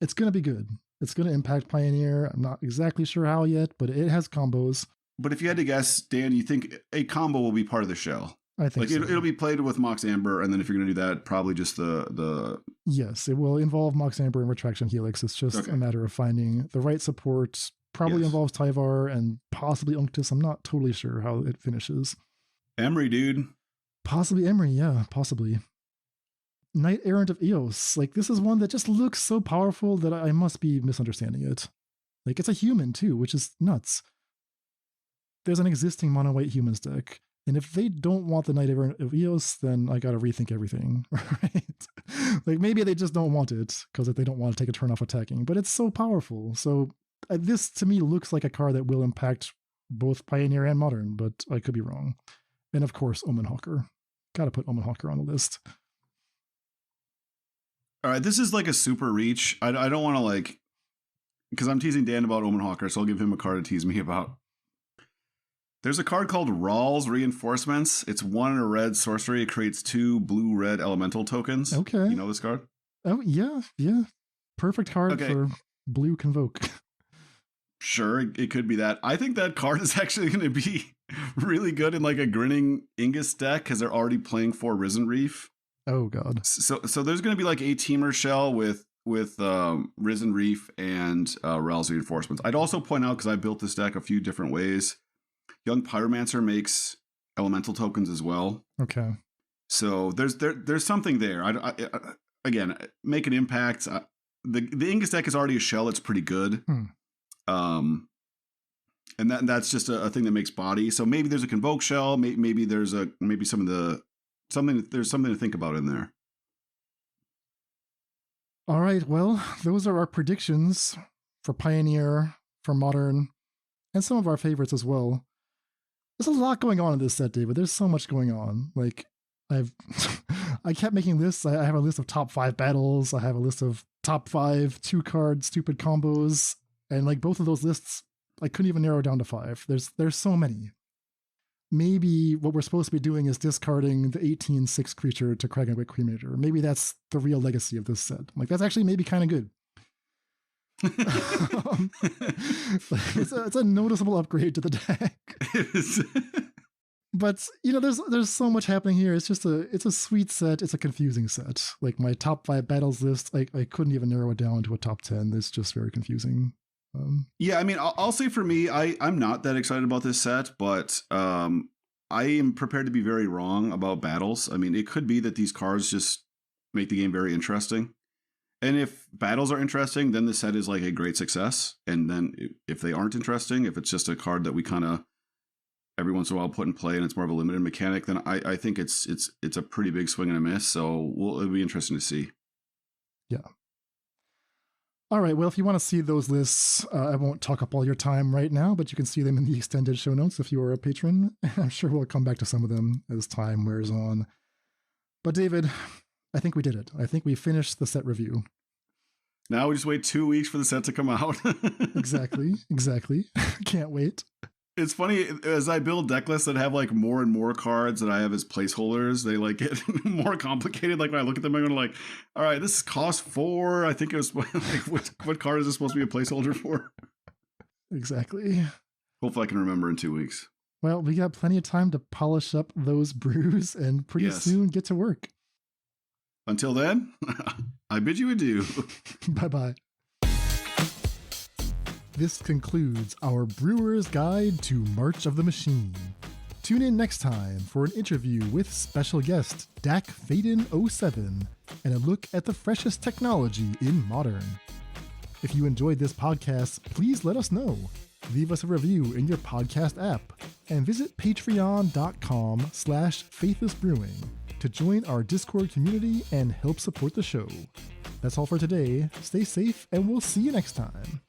Speaker 1: it's going to be good. It's going to impact Pioneer. I'm not exactly sure how yet, but it has combos.
Speaker 2: But if you had to guess, Dan, you think a combo will be part of the shell?
Speaker 1: I think
Speaker 2: like it'll be played with Mox Amber, and then if you're going to do that, probably just the
Speaker 1: Yes, it will involve Mox Amber and Retraction Helix. It's just a matter of finding the right support. Probably involves Tyvar and possibly Unctus. I'm not totally sure how it finishes.
Speaker 2: Emery, dude.
Speaker 1: Possibly Emery, yeah, possibly. Knight Errant of Eos. Like, this is one that just looks so powerful that I must be misunderstanding it. Like, it's a human too, which is nuts. There's an existing mono white humans deck. And if they don't want the Knight Errant of Eos, then I got to rethink everything, right? Like, maybe they just don't want it because they don't want to take a turn off attacking, but it's so powerful. So this to me looks like a card that will impact both Pioneer and Modern, but I could be wrong. And of course, Omen Hawker. Got to put Omen Hawker on the list.
Speaker 2: All right, this is like a super reach. I don't want to like, because I'm teasing Dan about Omen Hawker, so I'll give him a card to tease me about. There's a card called Rawl's Reinforcements. It's 1 in a red sorcery. It creates 2 blue-red elemental tokens.
Speaker 1: Okay.
Speaker 2: You know this card?
Speaker 1: Oh, yeah. Perfect card for blue Convoke.
Speaker 2: Sure, it could be that. I think that card is actually going to be really good in like a Grinning Ingus deck because they're already playing 4 Risen Reef.
Speaker 1: Oh, God.
Speaker 2: So there's going to be like a Teamer Shell with Risen Reef and Rawl's Reinforcements. I'd also point out, because I built this deck a few different ways, Young Pyromancer makes elemental tokens as well.
Speaker 1: Okay.
Speaker 2: So there's something there. Again, make an impact. The Ingus deck is already a shell. It's pretty good. And that's just a thing that makes body. So maybe there's a Convoke shell. Maybe there's something to think about in there.
Speaker 1: All right. Well, those are our predictions for Pioneer, for Modern, and some of our favorites as well. There's a lot going on in this set, David. There's so much going on. Like, I kept making lists. I have a list of top 5 battles. I have a list of top 5 2-card stupid combos. And like both of those lists, I couldn't even narrow down to 5. There's so many. Maybe what we're supposed to be doing is discarding the 18/6 creature to Crag and Wick Cremator. Maybe that's the real legacy of this set. Like, that's actually maybe kind of good. It's a noticeable upgrade to the deck. But there's so much happening here. It's a sweet set. It's a confusing set. Like, my top 5 battles list, I couldn't even narrow it down to a top 10. It's just very confusing.
Speaker 2: Yeah, I mean, I'll say for me, I'm not that excited about this set, but I am prepared to be very wrong about battles. I mean, it could be that these cards just make the game very interesting. And if battles are interesting, then the set is like a great success. And then if they aren't interesting, if it's just a card that we kind of every once in a while put in play and it's more of a limited mechanic, then I think it's a pretty big swing and a miss. So it'll be interesting to see.
Speaker 1: Yeah. All right, well, if you want to see those lists, I won't talk up all your time right now, but you can see them in the extended show notes if you are a patron. I'm sure we'll come back to some of them as time wears on. But David, I think we did it. I think we finished the set review.
Speaker 2: Now we just wait 2 weeks for the set to come out.
Speaker 1: Exactly. Can't wait.
Speaker 2: It's funny, as I build deck lists that have like more and more cards that I have as placeholders, they like get more complicated. Like when I look at them, I'm going to like, all right, this costs 4. I think it was like, what card is this supposed to be a placeholder for?
Speaker 1: Exactly.
Speaker 2: Hopefully I can remember in 2 weeks.
Speaker 1: Well, we got plenty of time to polish up those brews and pretty soon get to work.
Speaker 2: Until then, I bid you adieu.
Speaker 1: Bye-bye. This concludes our Brewer's Guide to March of the Machine. Tune in next time for an interview with special guest Dak Faden07 and a look at the freshest technology in Modern. If you enjoyed this podcast, please let us know. Leave us a review in your podcast app and visit patreon.com/faithlessbrewing to join our Discord community and help support the show. That's all for today. Stay safe and we'll see you next time.